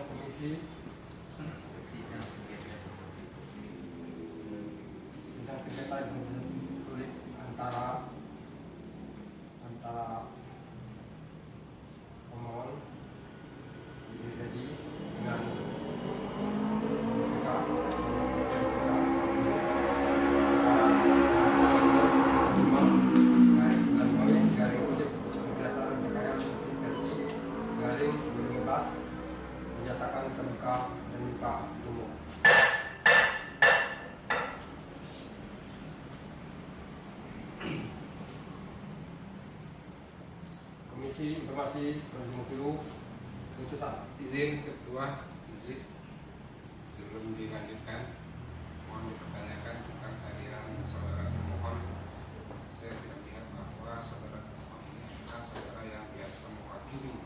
komisi sidang sengketa konflik antara pemohon jadi dengan menyatakan terbuka dan buka umum. Komisi Informasi Provinsi Bengkulu, putusan. Izin Ketua Idris, sebelum dilanjutkan, mohon dipertanyakan tentang kehadiran saudara termohon. Saya tidak melihat bahwa saudara termohon ini adalah saudara yang biasa mewakili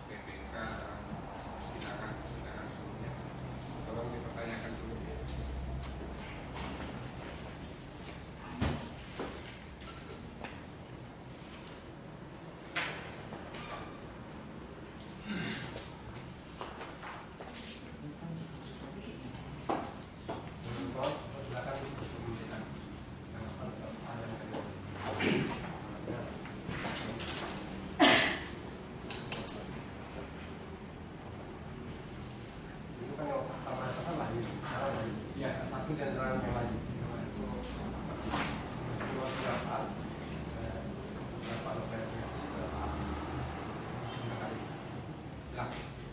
PPK dalam persidangan sebelumnya. Tolong dipertanyakan sebelumnya. Satu di antara yang lain.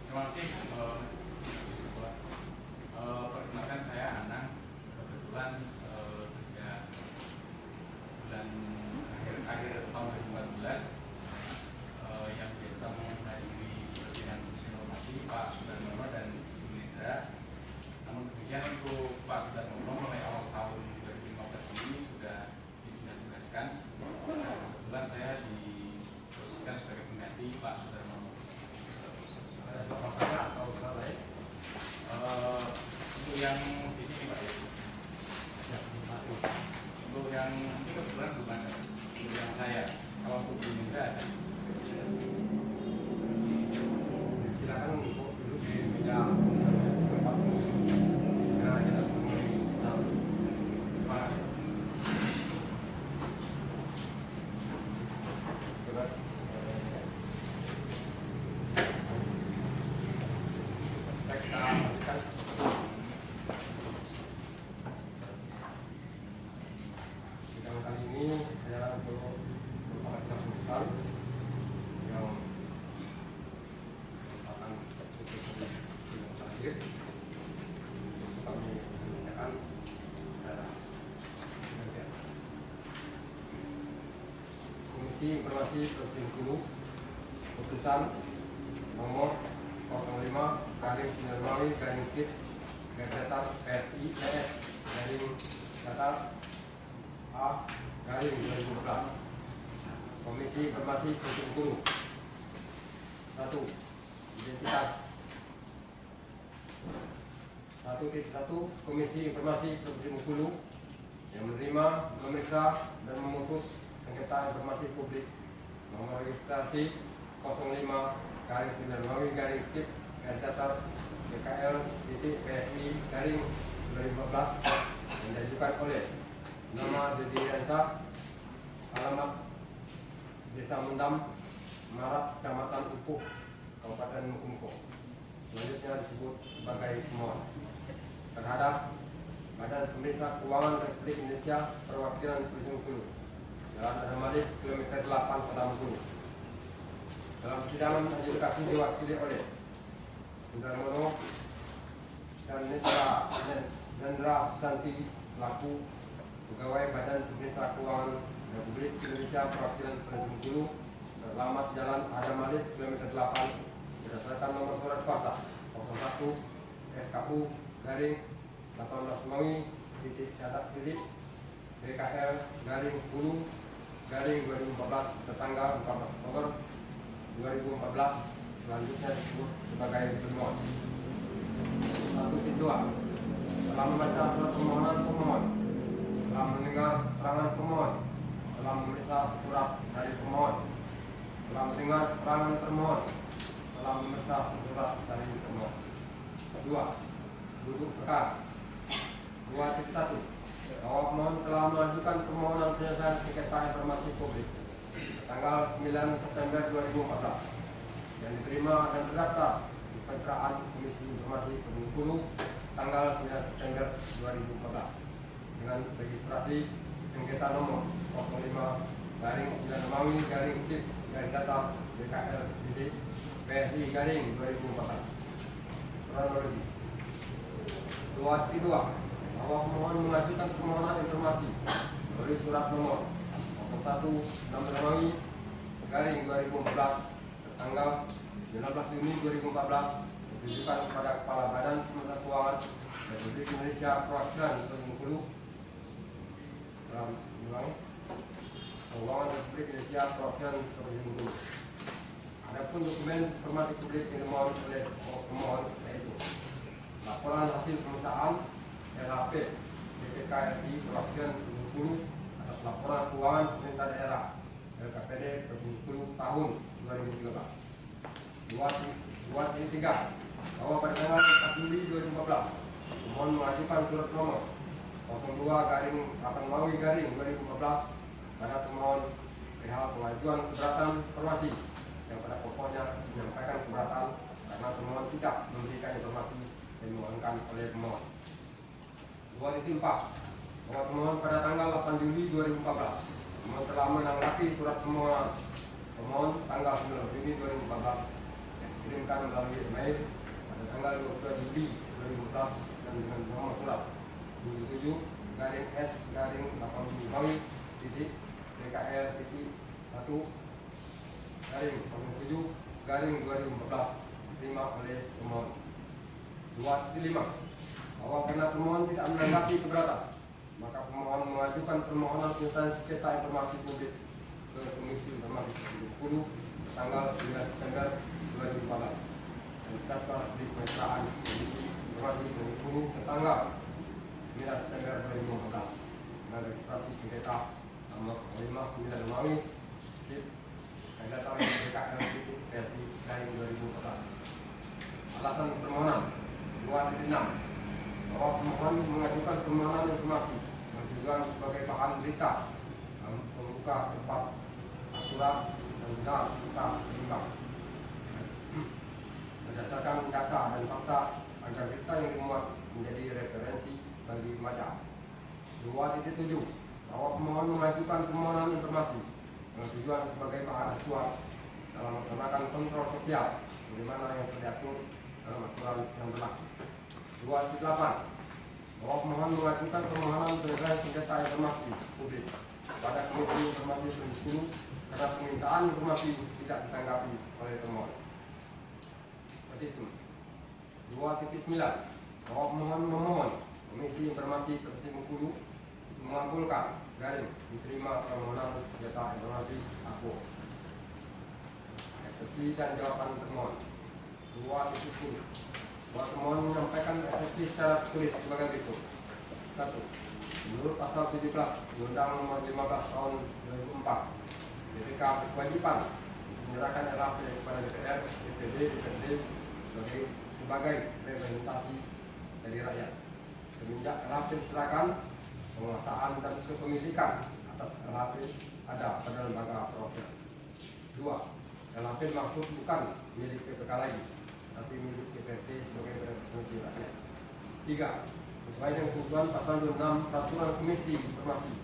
Terima kasih. Perkenalkan saya Anang. Kebetulan sejak bulan akhir tahun 2014 yang biasa menghadiri persidangan informasi Pak Sudarmono dan Ibu Nindra. Namun demikian untuk Pak Sudarmono mulai awal tahun 2015 ini sudah ditugaskan. Kebetulan saya diposisikan sebagai pengganti Pak Sudarmono. Ada soal saya atau soal lain? Untuk yang di sini Pak ya. Untuk yang ini kebetulan belum ada. Untuk yang saya, kalau untuk Bu Nindra ada. Silakan untuk duduk di meja tempat karena kita terima kasih. Kita lanjutkan. Sidang kali ini adalah untuk merupakan sidang putusan yang merupakan putusan sidang terakhir. Untuk kami menyampaikan secara bergantian. Komisi Informasi Provinsi Bengkulu, putusan nomor 05/9 PSI PS Datar A garing 2014. Komisi Informasi Provinsi Bengkulu. 1. Identitas 1.1 Komisi Informasi Provinsi Bengkulu yang menerima, memeriksa, dan memutus sengketa informasi publik nomor registrasi 05/9 Datar BKL PSI garing 2014 yang diajukan oleh nama Dedi Riansyah, alamat Desa Mendam, Marak, Kecamatan Upuh, Kabupaten Mukomuko. Selanjutnya disebut sebagai pemohon terhadap Badan Pemeriksa Keuangan Republik Indonesia Perwakilan Provinsi Bengkulu, Jalan Adam Malik, kilometer 8, Kota Bengkulu. Dalam persidangan adjudikasi diwakili oleh Sudarmono dan Nendra Susanti selaku Pegawai Badan Pemeriksa Keuangan Republik Indonesia Perwakilan Provinsi Bengkulu, beralamat Jalan Adam Malik, kilometer 8, berdasarkan nomor surat kuasa 01 SKU garing 18 Maui BKL garing 10 garing 2014 tertanggal 14 Oktober 2014. Selanjutnya disebut sebagai pemohon. 1.2 Setelah membaca surat permohonan pemohon, telah mendengar memeriksa surat dari pemohon, telah mendengar keterangan termohon, telah memeriksa surat dari termohon. 2. Duduk perkara. 2.1. Bahwa pemohon telah mengajukan permohonan penyelesaian sengketa informasi publik tanggal 9 September 2014 yang diterima dan terdaftar di Pencerahan Komisi Informasi Bengkulu tanggal 9 September 2014 dengan registrasi sengketa nomor 05/9 data BKL PSI _2014. Kronologi. 2.2. Bahwa pemohon mengajukan permohonan informasi melalui surat nomor 01/6/2014 tanggal 19 Juni 2014 ditujukan kepada Kepala Badan Pemeriksa Keuangan Republik Indonesia perwakilan Bengkulu Keuangan Republik Indonesia perwakilan Bengkulu. Adapun dokumen informasi publik yang dimohon oleh pemohon yaitu laporan hasil pemeriksaan LHP BPK RI perwakilan Bengkulu atas laporan keuangan pemerintah daerah LKPD Bengkulu tahun 2013. 2.3. Bahwa pada tanggal 4 Juli 2014 pemohon mengajukan surat nomor 02/8/2014 pada pemohon perihal pengajuan keberatan informasi yang pada pokoknya menyampaikan keberatan karena pemohon tidak memberikan informasi yang dimohonkan oleh pemohon. 2.4. Bahwa pemohon pada tanggal 8 Juli 2014 pemohon telah menanggapi surat permohonan pemohon tanggal 9 Juni 2014 yang dikirimkan melalui email pada tanggal 22 Juli 2014 dan dengan nomor surat 77-S-1-BKL-1-07-2014 diterima oleh pemohon. 2.5. Bahwa karena pemohon tidak menanggapi keberatan, maka pemohon mengajukan permohonan penyelesaian sengketa informasi publik ke Komisi Informasi Bengkulu tanggal 9 September 2014 dan dicatat di Pencerahan Komisi Informasi Bengkulu tanggal 9 September 2014 dengan registrasi sengketa nomor 59/data BKL PSI _2014. Alasan permohonan. 2.6. Bahwa pemohon mengajukan permohonan informasi yang tujuan sebagai bahan berita membuka tempat aturan dan benar serta berimbang berdasarkan data dan fakta agar berita yang dimuat menjadi referensi bagi pembaca. 2.7. Bahwa pemohon mengajukan permohonan informasi yang tujuan sebagai bahan acuan dalam melaksanakan kontrol sosial bagaimana yang terdiatur dalam aturan yang berlaku. 2.8. Bahwa pemohon mengajukan permohonan penyelesaian sengketa informasi publik pada Komisi Informasi Bengkulu karena permintaan informasi tidak ditanggapi oleh pemohon. Petitum. 2.9. Bahwa pemohon memohon Komisi Informasi Provinsi Bengkulu untuk mengabulkan diterima permohonan sengketa informasi APO. Eksepsi dan jawaban termohon. 2.10. Bahwa pemohon menyampaikan eksepsi secara tertulis sebagai berikut. 1. Menurut pasal 17 Undang-Undang Nomor 15 Tahun 2004, BPK berkewajiban menyerahkan LHP kepada DPR, DPD, DPRD sebagai representasi dari rakyat. Semenjak LHP diserahkan, penguasaan dan kepemilikan atas LHP ada pada lembaga perwakilan. 2. LHP maksud bukan milik PPK lagi, tapi milik DPRD sebagai representasi rakyat. 3. Sesuai dengan ketentuan pasal 26 Peraturan Komisi Informasi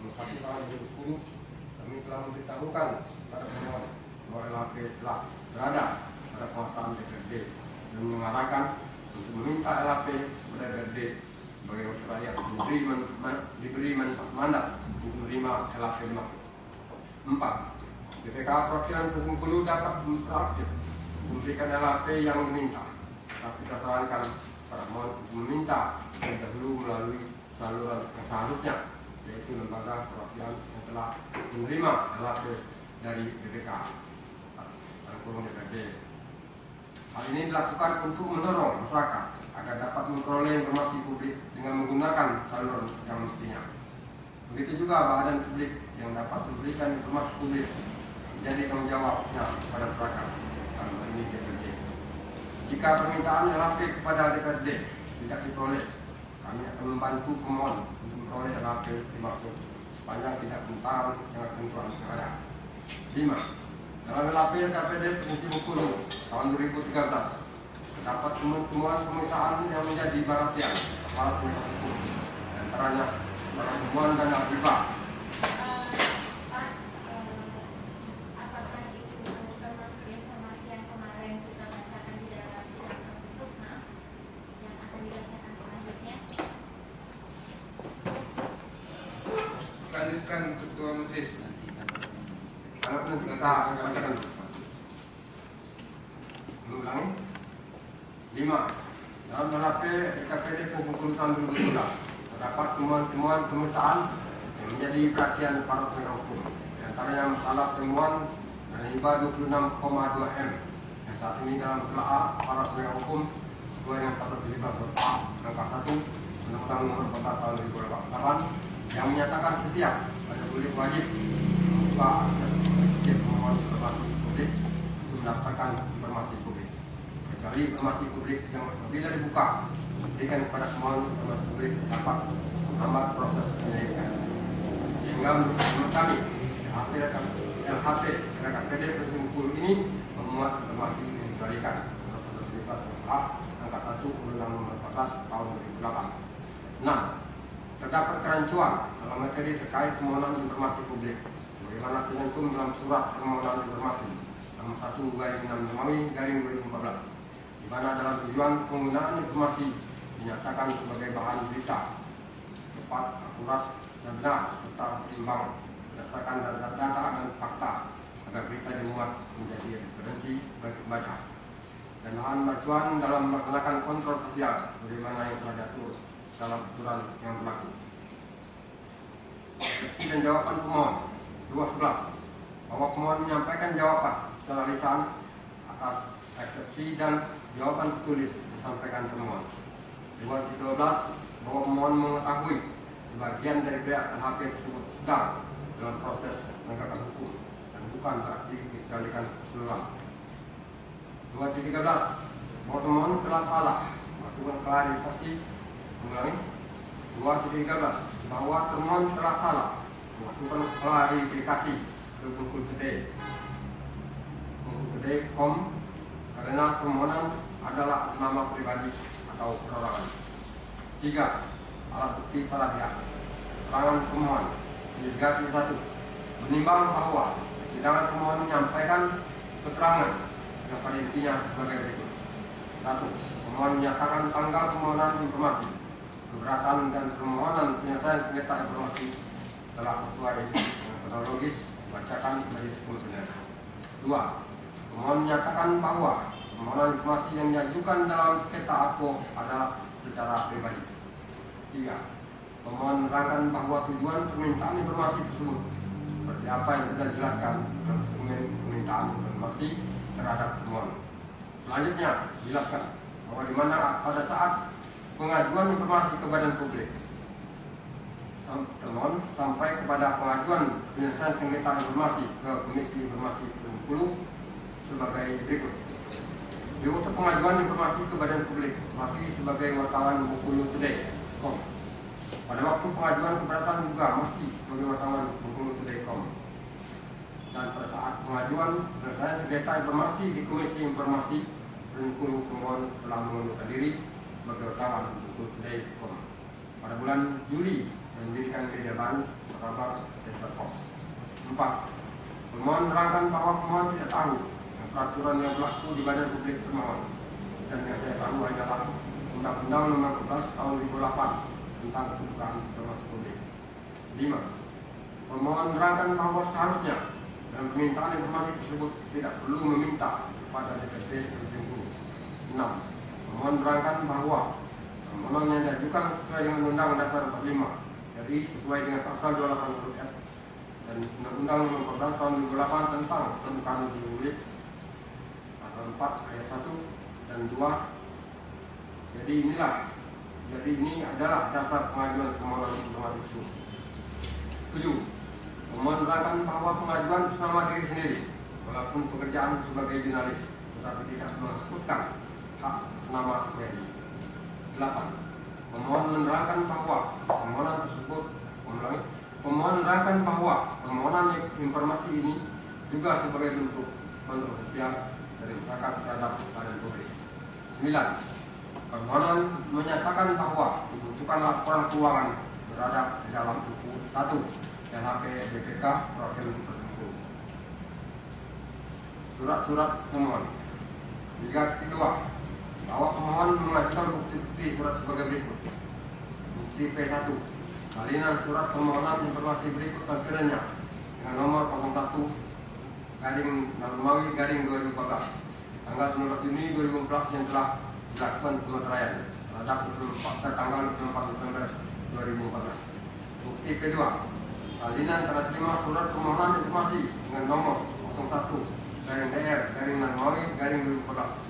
Nomor 1 Tahun 2010, kami telah memberitahukan pada pemohon bahwa LHP telah berada pada penguasaan DPRD dan mengarahkan untuk meminta LHP kepada DPRD sebagai wakil rakyat diberi mandat untuk menerima LHP dimaksud. 4. BPK perwakilan Bengkulu dapat proaktif memberikan LHP yang diminta, tapi tersarankan para pemohon untuk meminta dahulu melalui saluran yang seharusnya, yaitu lembaga perwakilan yang telah menerima LHP dari BPK DPRD. Hal ini dilakukan untuk mendorong masyarakat agar dapat memperoleh informasi publik dengan menggunakan saluran yang mestinya. Begitu juga badan publik yang dapat memberikan informasi publik menjadi tanggung jawabnya pada masyarakat. Dalam hal ini DPRD. Jika permintaan LHP kepada DPRD tidak diperoleh, kami akan membantu pemohon untuk memperoleh LHP dimaksud sepanjang tidak bertentangan dengan ketentuan yang ada. 5. Dalam LHP KPD Provinsi Bengkulu tahun 2013 terdapat temuan pemeriksaan yang menjadi perhatian aparat penegak hukum, antaranya pertemuan dana hibah. Apakah itu termasuk informasi yang kemarin kita bacakan di dalam sidang tertutup, yang akan dibacakan selanjutnya? Lanjutkan Ketua Majelis. Kalau nanti kita bacakan. Mengulangi. 5. Dalam LHP KPD Bengkulu tahun 2012 terdapat temuan-temuan pemeriksaan yang menjadi perhatian para penegak hukum. Di antaranya masalah temuan dana hibah 26,2 M yang saat ini dalam telaah para penegak hukum sesuai dengan pasal 17 A angka 1 Undang-Undang Nomor 14 Tahun 2008 yang menyatakan setiap pada publik wajib membuka akses setiap pemohon informasi publik untuk mendapatkan informasi publik. Kecuali informasi publik yang berbeda dibuka diberikan kepada pemohon informasi publik dapat menghambat proses penyelidikan. Sehingga menurut kami LHP KPD Provinsi Bengkulu ini memuat informasi yang disesuaikan menurut pasal 17 angka 1 Undang-Undang Nomor 14 Tahun 2008. 6. Terdapat kerancuan dalam materi terkait permohonan informasi publik sebagaimana tercantum dalam surat permohonan informasi nomor 1/6 di mana dalam tujuan penggunaan informasi dinyatakan sebagai bahan berita tepat, akurat, dan benar serta berimbang berdasarkan data dan fakta agar berita dimuat menjadi referensi bagi pembaca dan bahan acuan dalam melaksanakan kontrol sosial sebagaimana yang telah diatur dalam aturan yang berlaku. Eksepsi dan jawaban pemohon 2.11 bahwa pemohon menyampaikan jawaban secara lisan atas eksepsi dan jawaban tertulis disampaikan pemohon. 2.12 bahwa pemohon mengetahui sebagian dari pihak LHP tersebut sedang dalam proses penegakan hukum dan bukan berarti dikecualikan keseluruhan. 2.13 bahwa pemohon telah salah melakukan klarifikasi. Mengulangi. 2.13 bahwa termohon telah salah melakukan klarifikasi ke Bengkulu Today.com karena permohonan adalah nama pribadi atau perorangan. 3. Alat bukti pada pihak. Keterangan pemohon 3.1 menimbang bahwa persidangan pemohon menyampaikan keterangan yang pada intinya sebagai berikut. 1. Pemohon menyatakan tanggal permohonan informasi, keberatan dan permohonan penyelesaian sengketa informasi telah sesuai dengan kronologis dibacakan majelis komisioner. 2. Pemohon menyatakan bahwa permohonan informasi yang diajukan dalam sengketa APO adalah secara pribadi. 3. Pemohon menerangkan bahwa tujuan permintaan informasi tersebut seperti apa yang sudah dijelaskan dalam dokumen permintaan informasi terhadap pemohon. Selanjutnya dijelaskan bahwa di mana pada saat pengajuan informasi ke badan publik termohon sampai kepada pengajuan penyelesaian sengketa informasi ke Komisi Informasi Bengkulu sebagai berikut. Di waktu pengajuan informasi ke badan publik masih sebagai wartawan Bengkulu Today.com. Pada waktu pengajuan keberatan juga masih sebagai wartawan Bengkulu Today.com. Dan pada saat pengajuan penyelesaian sengketa informasi di Komisi Informasi Bengkulu, pemohon telah mengundurkan diri sebagai wartawan Bengkulu Today.com pada bulan Juli dan mendirikan media baru bernama Desa Post. 4. Pemohon menerangkan bahwa pemohon tidak tahu peraturan yang berlaku di badan publik termohon dan yang saya tahu adalah Undang-Undang Nomor 14 Tahun 2008 tentang keterbukaan informasi publik. 5. Pemohon menerangkan bahwa seharusnya dalam permintaan informasi tersebut tidak perlu meminta kepada DPRD Provinsi Bengkulu. 6. Pemohon menerangkan bahwa permohonan yang diajukan sesuai dengan Undang Dasar 45 jadi sesuai dengan pasal 28 huruf F dan Undang-Undang Nomor 14 Tahun 2008 tentang keterbukaan publik pasal 4 ayat 1 dan 2. Jadi ini adalah dasar pengajuan permohonan informasi tersebut. 7. Pemohon menerangkan bahwa pengajuan atas nama diri sendiri walaupun pekerjaan sebagai jurnalis tetapi tidak menghapuskan hak nama WNI. 8. Pemohon menerangkan bahwa permohonan tersebut pemohon menerangkan bahwa permohonan informasi ini juga sebagai bentuk kontroversial dari masyarakat terhadap badan publik. 9. Permohonan menyatakan bahwa dibutuhkan laporan keuangan terhadap di dalam buku 1 LHP BPK perwakilan tertentu. Surat-surat pemohon. Jika kedua, bahwa pemohon mengajukan bukti-bukti surat sebagai berikut. Bukti P1, salinan surat permohonan informasi berikut tampilannya dengan nomor 01/Romawi/2014 tanggal 19 Juni 2014 yang telah dilakukan pemeteraian terhadap tanggal 24 November 2014. Bukti P2, salinan tanda terima surat permohonan informasi dengan nomor 01/DR/Romawi/2014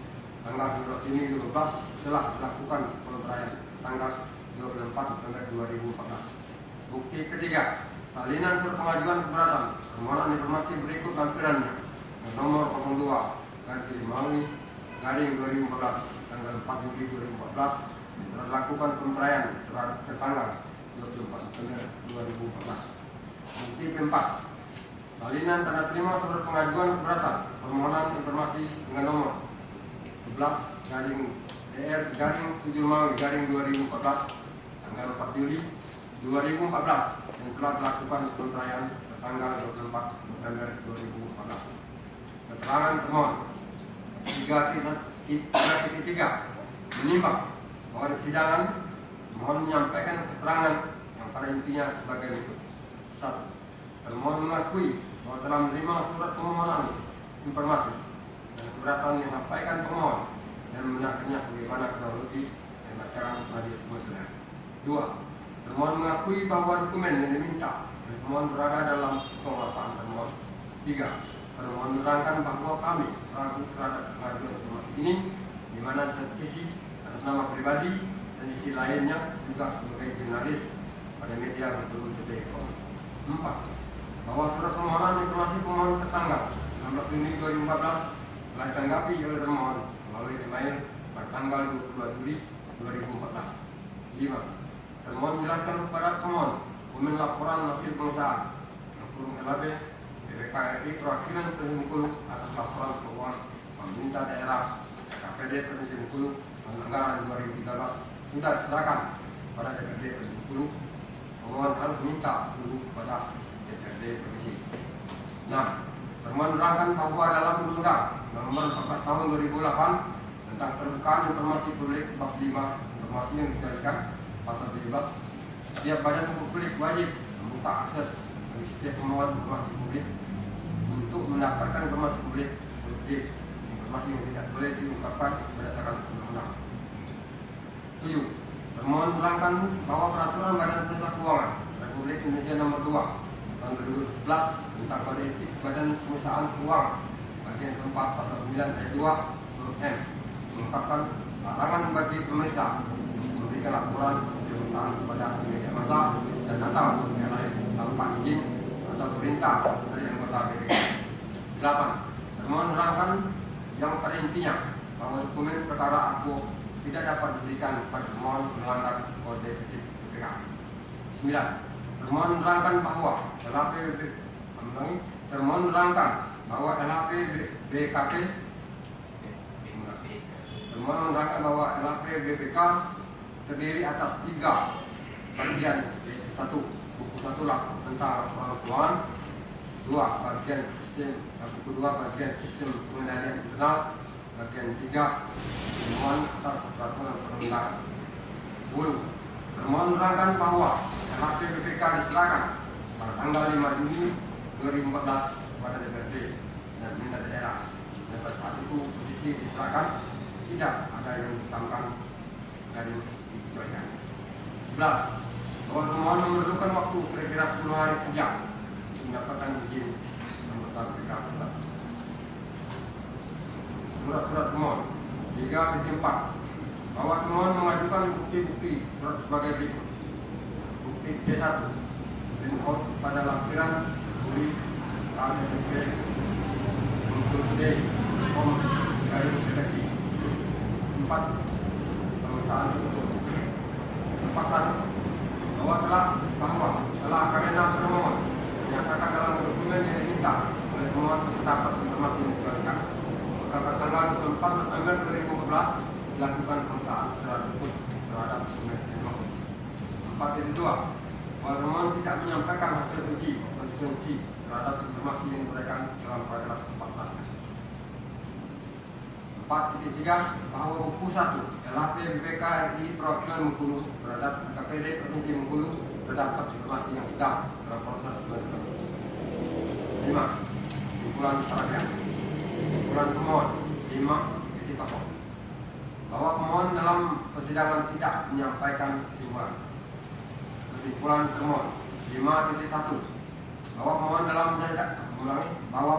tanggal 12 Juni 2014 telah dilakukan pemeteraian tanggal 24 November 2014. Bukti ketiga, salinan surat pengajuan keberatan permohonan informasi berikut lampirannya dengan nomor 02/Romawi/2014 tanggal 4 Juli 2014 telah dilakukan pemeteraian terhadap tanggal 24 November 2014. Bukti keempat, salinan tanda terima surat pengajuan keberatan permohonan informasi dengan nomor 11/DR/7 Romawi/2014 tanggal 4 Juli 2014 yang telah dilakukan pemeteraian tanggal 24 November 2014. Keterangan termohon. 3.3 menimbang bahwa di persidangan termohon menyampaikan keterangan yang pada intinya sebagai berikut. 1. Termohon mengakui bahwa telah menerima surat permohonan informasi dan keberatan yang disampaikan pemohon dan membenarkannya sebagaimana kronologi yang dibacakan majelis persidangan. 2. Termohon mengakui bahwa dokumen yang diminta oleh pemohon berada dalam penguasaan termohon. 3. Termohon menerangkan bahwa kami ragu terhadap pengajuan informasi ini, di mana di satu sisi atas nama pribadi dan sisi lainnya juga sebagai jurnalis pada media berpelung Telekom. 4. Bahwa surat permohonan informasi pemohon tertanggal 16 Juni 2014 telah ditanggapi oleh termohon melalui email pada tanggal 22 Juli 2014. 5. Termohon menjelaskan kepada pemohon dokumen laporan hasil pengusahaan LHP BPK RI perwakilan Provinsi Bengkulu atas laporan keuangan pemerintah daerah KPD Provinsi Bengkulu anggaran 2013 sudah diserahkan pada DPRD Provinsi Bengkulu. Pemohon harus minta dulu kepada DPRD Provinsi. Nah, termohon menerangkan bahwa dalam Undang-Undang Nomor 14 Tahun 2008 tentang terbukaan informasi publik bab 5 informasi yang disesuaikan pasal 17, setiap badan publik wajib membuka akses bagi setiap pemohon informasi publik untuk mendapatkan informasi publik seperti informasi yang tidak boleh diungkapkan berdasarkan undang-undang. 7. Termohon menerangkan bahwa peraturan Badan Pemeriksa Keuangan Republik Indonesia Nomor 2 Tahun 2011 tentang kode etik Badan Pengusahaan Keuangan bagian keempat pasal 9 ayat 2 huruf M mengungkapkan larangan bagi pemeriksa memberikan laporan perusahaan kepada media massa dan atau yang lain tanpa izin atau perintah dari anggota BPK. 8. Termohon menerangkan yang pada intinya bahwa dokumen perkara aku tidak dapat diberikan kepada pemohon melanggar kode etik BPK. 9. Termohon menerangkan bahwa LHP BKP termohon menerangkan bahwa LHP BPK terdiri atas 3 bagian, yaitu 1. Buku 1 tentang laporan keuangan, 2. Bagian sistem, buku 2 bagian sistem pengendalian internal, bagian 3 termohon atas peraturan perundang-undangan. 10. Termohon menerangkan bahwa LHP BPK diserahkan pada tanggal 5 Juni 2014 kepada DPRD dan pemerintah daerah, dan pada saat itu posisi diserahkan tidak ada yang disangkan dan dikecualikan. 11. Bahwa termohon memerlukan waktu kira-kira 10 hari kerja untuk mendapatkan izin anggota BPK pusat. Surat-surat termohon. 3.4. Bahwa termohon mengajukan bukti-bukti surat sebagai berikut. Bukti C1, print out pada lampiran dari KTP untuk form garis deteksi. 4. Pemeriksaan tertutup. Lepas 1. Bahwa karena termohon menyatakan dalam dokumen yang diminta oleh pemohon terdapat informasi yang dikeluarkan, maka pada tanggal 24 November 2014 dilakukan pemeriksaan secara tertutup terhadap dokumen yang dimaksud. 4.2. Bahwa pemohon tidak menyampaikan hasil uji konsekuensi terhadap informasi yang diberikan dalam paragraf 41. 4.3. Bahwa buku 1 LHP BPK RI Perwakilan Bengkulu terhadap KPD Provinsi Bengkulu terdapat informasi yang sedang dalam proses penelitian. 5. Kesimpulan paragraf. Kesimpulan pemohon 5.0. Bahwa pemohon dalam persidangan tidak menyampaikan kesimpulan. Kesimpulan pemohon 5.1. Bahwa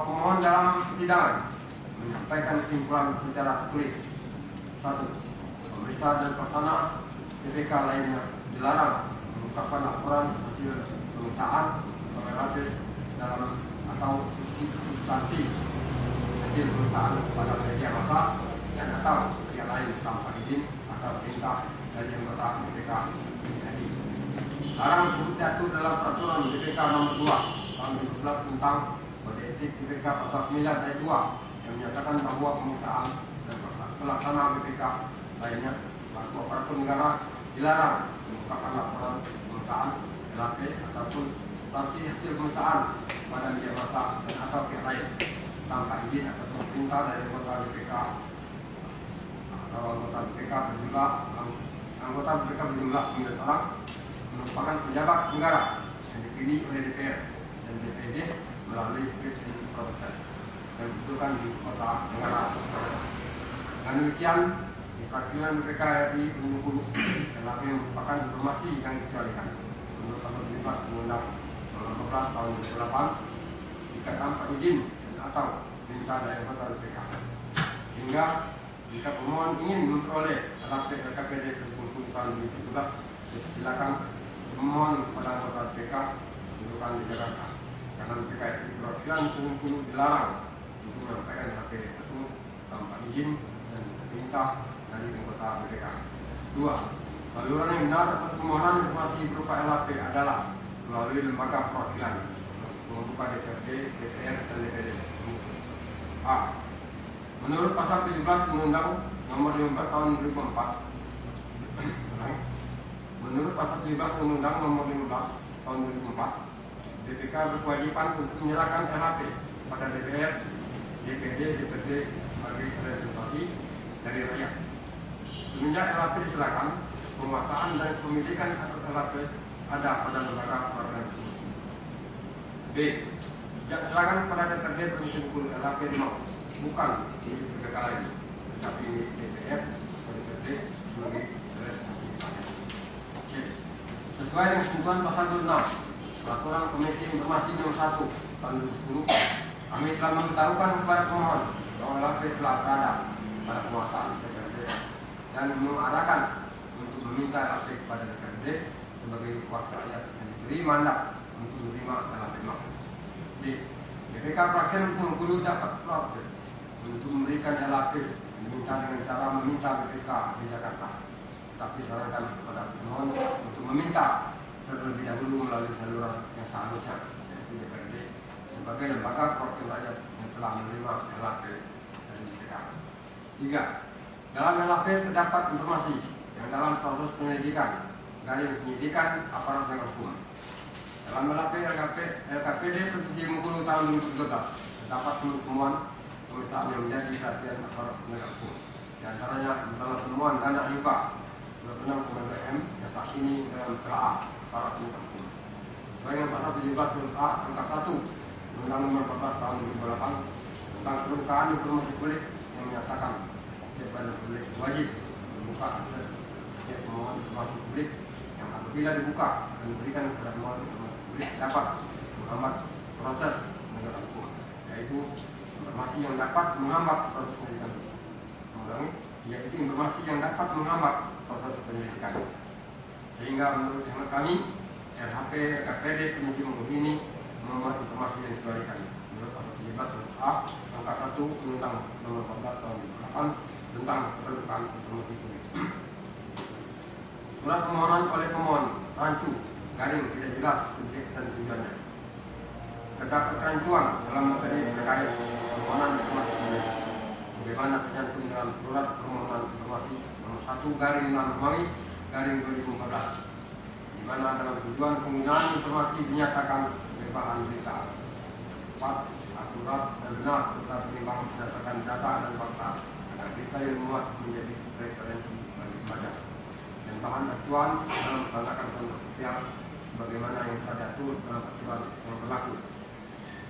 pemohon dalam persidangan menyampaikan kesimpulan secara tertulis. 1. Pemeriksa dan pelaksana BPK lainnya dilarang mengungkapkan laporan hasil pemeriksaan relatif dalam atau substansi hasil pemeriksaan pada media massa dan atau pihak lain tanpa izin atau perintah dari anggota BPK. Larang disebut diatur dalam peraturan BPK nomor 2 tahun 2012 tentang kode etik BPK pasal 9 ayat 2 yang menyatakan bahwa pemeriksaan dan pelaksana BPK lainnya selaku aparatur negara dilarang mengungkapkan laporan pemeriksaan LHP ataupun substansi hasil pemeriksaan pada media massa dan atau pihak lain tanpa izin ataupun perintah dari anggota BPK atau anggota BPK berjumlah 9 orang merupakan pejabat negara yang dipilih oleh DPR dan DPD melalui fit and proper test dan dibutuhkan di kota negara. Dengan demikian, di perwakilan BPK RI Bengkulu LHP merupakan informasi yang dikecualikan menurut pasal 17 Undang-Undang Nomor 12 Tahun 2008 jika tanpa izin dan atau perintah dari anggota BPK. Sehingga jika pemohon ingin memperoleh LHP LKPD Bengkulu tahun 2017, silakan memohon kepada anggota BPK kedudukan di Jakarta. Karena BPK RI perwakilan Bengkulu dilarang untuk menyampaikan LHP tersebut tanpa izin dan perintah dari anggota BPK. 2. Saluran yang benar atas permohonan informasi berupa LHP adalah melalui lembaga perwakilan membuka DPRD, DPR, dan DPD. A. Menurut pasal 17 Undang-Undang Nomor 15 Tahun 2004, menurut pasal 17 Undang-Undang Nomor 15 Tahun 2004, BPK berkewajiban untuk menyerahkan LHP pada DPR, DPD, DPD sebagai representasi dari rakyat. Semenjak LHP diserahkan, penguasaan dan pemilikan atas LHP ada pada lembaga perwakilan. B. Sejak diserahkan kepada DPRD Provinsi Bengkulu, LHP dimaksud bukan di BPK lagi, tetapi DPR dan DPRD sebagai representasi rakyat. C. Sesuai dengan ketentuan pasal 26 Peraturan Komisi Informasi Nomor 1 Tahun 2010, kami telah memberitahukan kepada pemohon bahwa LHP telah berada pada penguasaan DPRD dan mengarahkan untuk meminta LHP kepada DPRD sebagai wakil rakyat yang diberi mandat untuk menerima LHP maksud. D. BPK Perwakilan Bengkulu dapat proaktif untuk memberikan LHP diminta dengan cara meminta BPK di Jakarta, tapi sarankan kepada pemohon untuk meminta terlebih dahulu melalui saluran yang seharusnya, yaitu DPRD sebagai lembaga perwakilan rakyat yang telah menerima LHP dari BPK. 3. Dalam LHP terdapat informasi yang dalam proses penyelidikan dari penyidikan aparat penegak hukum. Dalam LHP LKPD Provinsi Bengkulu tahun 2013 terdapat penemuan pemeriksaan yang menjadi perhatian aparat penegak hukum. Di antaranya misalnya penemuan dana hibah 26,2 M yang saat ini dalam telaah aparat penegak hukum. Sesuai dengan pasal 17 huruf A angka 1 Undang-Undang Nomor 14 Tahun 2008 tentang pembukaan informasi publik yang menyatakan setiap badan publik wajib membuka akses setiap pemohon informasi publik yang apabila dibuka akan diberikan kepada pemohon informasi publik dapat menghambat proses penegakan hukum, yaitu informasi yang dapat menghambat proses penyelidikan. Yaitu informasi yang dapat menghambat proses penyelidikan. Sehingga menurut hemat kami LHP KPD Komisi menghubungi memenuhi informasi yang dikeluarkan menurut pasal 17 huruf A angka 1 Undang Nomor 14 Tahun 2008 tentang keterbukaan informasi publik. Surat permohonan oleh pemohon rancu garing tidak jelas subjek dan tujuannya. Terdapat kerancuan dalam materi terkait permohonan informasi publik sebagaimana tercantum dalam surat permohonan informasi nomor 1 garing 6 Romawi garing 2014, di mana dalam tujuan penggunaan informasi dinyatakan sebagai bahan berita tepat, akurat dan benar serta penimbangan berdasarkan data dan fakta agar berita yang dimuat menjadi referensi bagi pembaca dan bahan acuan dalam melaksanakan kontrol sosial sebagaimana yang telah diatur dalam aturan yang berlaku.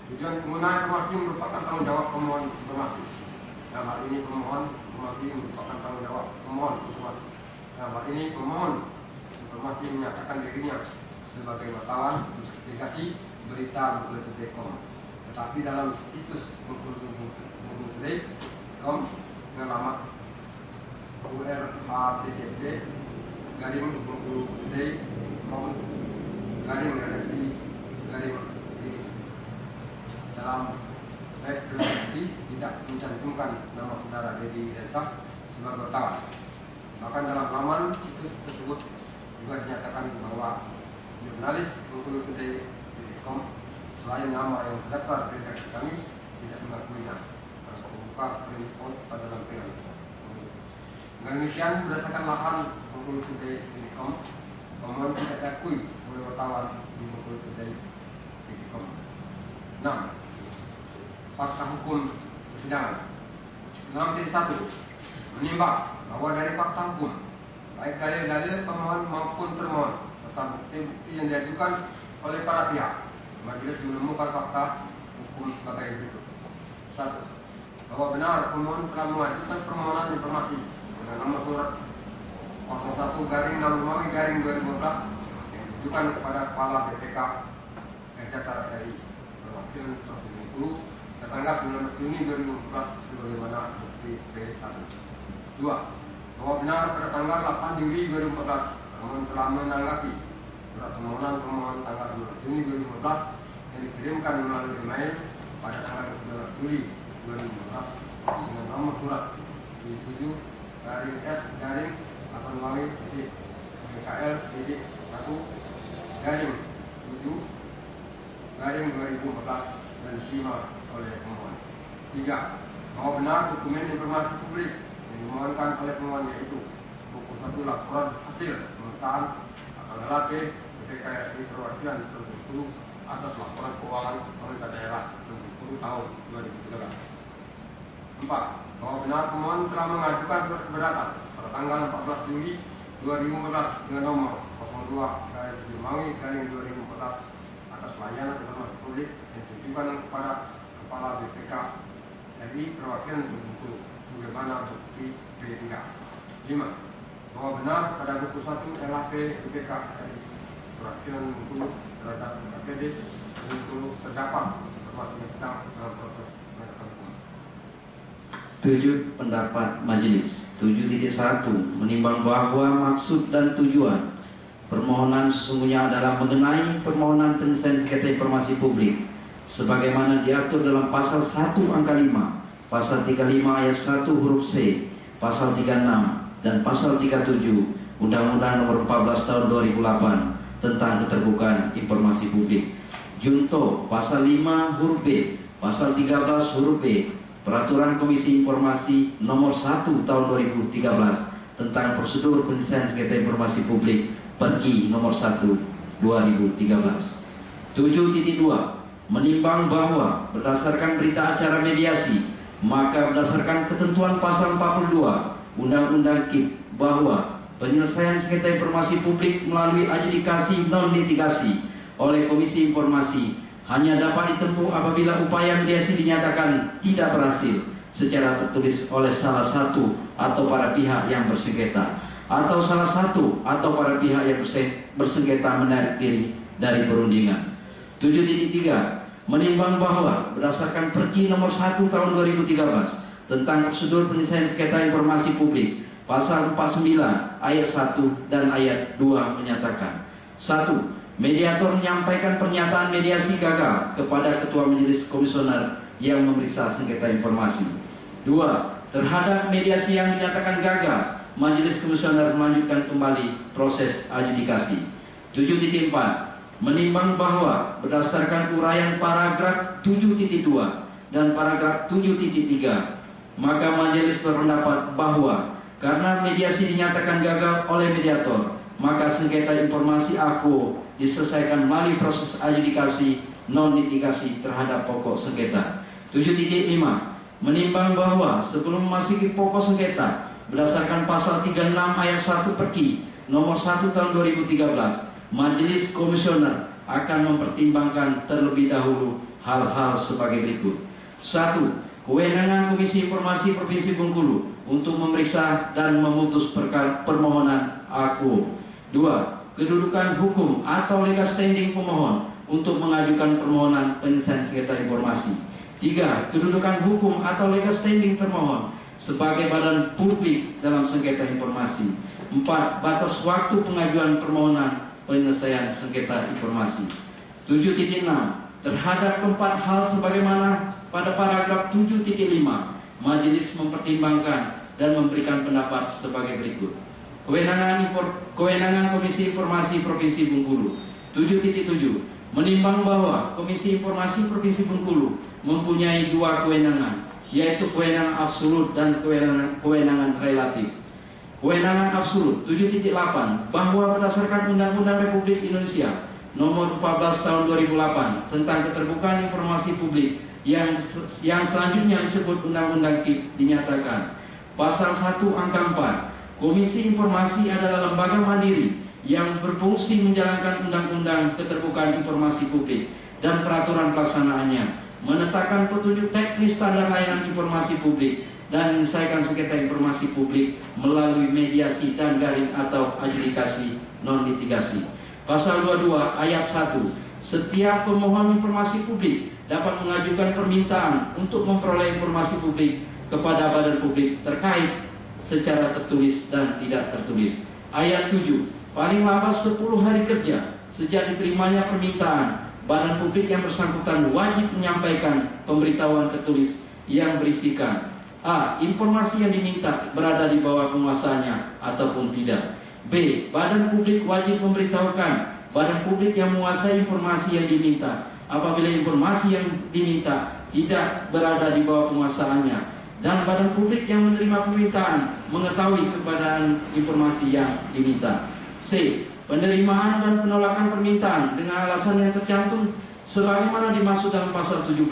Tujuan penggunaan informasi merupakan tanggung jawab pemohon informasi. Dalam hal ini pemohon informasi merupakan tanggung jawab pemohon informasi. Dalam hal ini pemohon informasi menyatakan dirinya sebagai wartawan investigasi berita Bengkulu.com, tetapi dalam situs Bengkulu.com dengan alamat urhttp garing Bengkulu.com garing redaksi garing dalam web redaksi tidak mencantumkan nama saudara Dedi Desa sebagai wartawan. Bahkan dalam laman situs tersebut juga dinyatakan bahwa jurnalis Bengkulu.com selain nama yang terdaftar di redaksi kami tidak mengakuinya tanpa membuka print out pada lampiran. Dengan demikian berdasarkan lahan Bengkulu.com, pemohon tidak diakui sebagai wartawan di Bengkulu.com. 6. Fakta hukum persidangan. 6.1 menimbang bahwa dari fakta hukum baik dalil-dalil pemohon maupun termohon serta bukti-bukti yang diajukan oleh para pihak, majelis menemukan fakta hukum sebagai berikut. 1. Bahwa benar pemohon telah mengajukan permohonan informasi dengan nomor surat 01/6 Romawi garing 2015 yang ditujukan kepada Kepala BPK Data RI perwakilan Provinsi Bengkulu tanggal 19 Juni 2014 sebagaimana bukti P1. 2. Bahwa benar pada tanggal 8 Juli 2014 pemohon telah menanggapi surat permohonan pemohon tanggal 19 Juni 2015 yang dikirimkan melalui email pada tanggal 19 Juli 2015 dengan nomor surat 7-S-BKL-1-7-2014 dan diterima oleh pemohon. 3. Bahwa benar dokumen informasi publik yang dimohonkan oleh pemohon yaitu buku 1 laporan hasil pemeriksaan akan LHP BPK RI perwakilan Provinsi Bengkulu atas laporan keuangan pemerintah daerah Bengkulu tahun 2013. 4. Bahwa benar pemohon telah mengajukan surat keberatan pada tanggal 14 Juli 2014 dengan nomor 02/7 atas layanan informasi publik yang ditujukan kepada Kepala BPK RI perwakilan Bengkulu sebagaimana bukti P3. 5. Bahwa benar pada buku 1 LHP BPK RI perwakilan Bengkulu terhadap KPD Bengkulu terdapat informasi yang sedang dalam proses penegakan hukum. 7. Pendapat majelis. 7.1 menimbang bahwa maksud dan tujuan permohonan sesungguhnya adalah mengenai permohonan penyelesaian sengketa informasi publik sebagaimana diatur dalam pasal 1 angka 5, pasal 35 ayat 1 huruf C, pasal 36 dan pasal 37 Undang-Undang Nomor 14 Tahun 2008 tentang keterbukaan informasi publik. Junto pasal 5 huruf B, pasal 13 huruf B Peraturan Komisi Informasi Nomor 1 Tahun 2013 tentang prosedur penyelesaian sengketa informasi publik Pergi Nomor 1 2013. 7.2 menimbang bahwa berdasarkan berita acara mediasi, maka berdasarkan ketentuan pasal 42 Undang-Undang KIP bahwa penyelesaian sengketa informasi publik melalui adjudikasi non-litigasi oleh Komisi Informasi hanya dapat ditempuh apabila upaya mediasi dinyatakan tidak berhasil secara tertulis oleh salah satu atau para pihak yang bersengketa, atau salah satu atau para pihak yang bersengketa menarik diri dari perundingan. 7.3 menimbang bahwa berdasarkan Pergi Nomor 1 Tahun 2013 tentang prosedur penyelesaian sengketa informasi publik, pasal 49 ayat 1 dan ayat 2 menyatakan 1. Mediator menyampaikan pernyataan mediasi gagal kepada Ketua Majelis Komisioner yang memeriksa sengketa informasi. 2. Terhadap mediasi yang dinyatakan gagal, Majelis Komisioner melanjutkan kembali proses adjudikasi. 7.4. Menimbang bahwa berdasarkan uraian paragraf 7.2 dan paragraf 7.3, maka majelis berpendapat bahwa karena mediasi dinyatakan gagal oleh mediator, maka sengketa informasi AKO diselesaikan melalui proses adjudikasi non-litigasi terhadap pokok sengketa. 7.5. Menimbang bahwa sebelum memasuki pokok sengketa berdasarkan pasal 36 ayat 1 Perki nomor 1 tahun 2013, Majelis Komisioner akan mempertimbangkan terlebih dahulu hal-hal sebagai berikut. 1. Kewenangan Komisi Informasi Provinsi Bengkulu untuk memeriksa dan memutus permohonan AKO. 2. Kedudukan hukum atau legal standing pemohon untuk mengajukan permohonan penyelesaian sengketa informasi. 3. Kedudukan hukum atau legal standing termohon sebagai badan publik dalam sengketa informasi. 4. Batas waktu pengajuan permohonan penyelesaian sengketa informasi. 7.6. Terhadap keempat hal sebagaimana pada paragraf 7.5, majelis mempertimbangkan dan memberikan pendapat sebagai berikut. Kewenangan Komisi Informasi Provinsi Bengkulu. 7.7. Menimbang bahwa Komisi Informasi Provinsi Bengkulu mempunyai dua kewenangan, yaitu kewenangan absolut dan kewenangan relatif. Kewenangan absolut 7.8 bahwa berdasarkan Undang-Undang Republik Indonesia Nomor 14 Tahun 2008 tentang keterbukaan informasi publik yang selanjutnya disebut Undang-Undang KIP dinyatakan Pasal 1 Angka 4, Komisi Informasi adalah lembaga mandiri yang berfungsi menjalankan Undang-Undang Keterbukaan Informasi Publik dan peraturan pelaksanaannya, menetapkan petunjuk teknis standar layanan informasi publik dan menyelesaikan sengketa informasi publik melalui mediasi dan garing atau adjudikasi non-litigasi. Pasal 22 ayat 1, setiap pemohon informasi publik dapat mengajukan permintaan untuk memperoleh informasi publik kepada badan publik terkait secara tertulis dan tidak tertulis. Ayat 7, paling lambat 10 hari kerja sejak diterimanya permintaan, badan publik yang bersangkutan wajib menyampaikan pemberitahuan tertulis yang berisikan A. Informasi yang diminta berada di bawah penguasanya ataupun tidak. B. Badan publik wajib memberitahukan badan publik yang menguasai informasi yang diminta apabila informasi yang diminta tidak berada di bawah penguasaannya, dan badan publik yang menerima permintaan mengetahui keberadaan informasi yang diminta. C. Penerimaan dan penolakan permintaan dengan alasan yang tercantum sebagaimana dimaksud dalam pasal 17.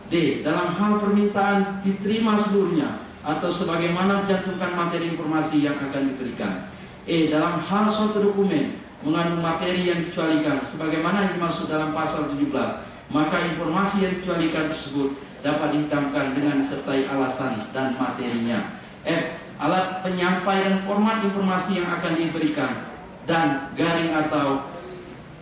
D. Dalam hal permintaan diterima seluruhnya atau sebagaimana dicantumkan materi informasi yang akan diberikan. E. Dalam hal suatu dokumen mengandung materi yang dikecualikan sebagaimana dimaksud dalam pasal 17, maka informasi yang dikecualikan tersebut dapat dihitamkan dengan disertai alasan dan materinya. F. Alat penyampai dan format informasi yang akan diberikan dan garing atau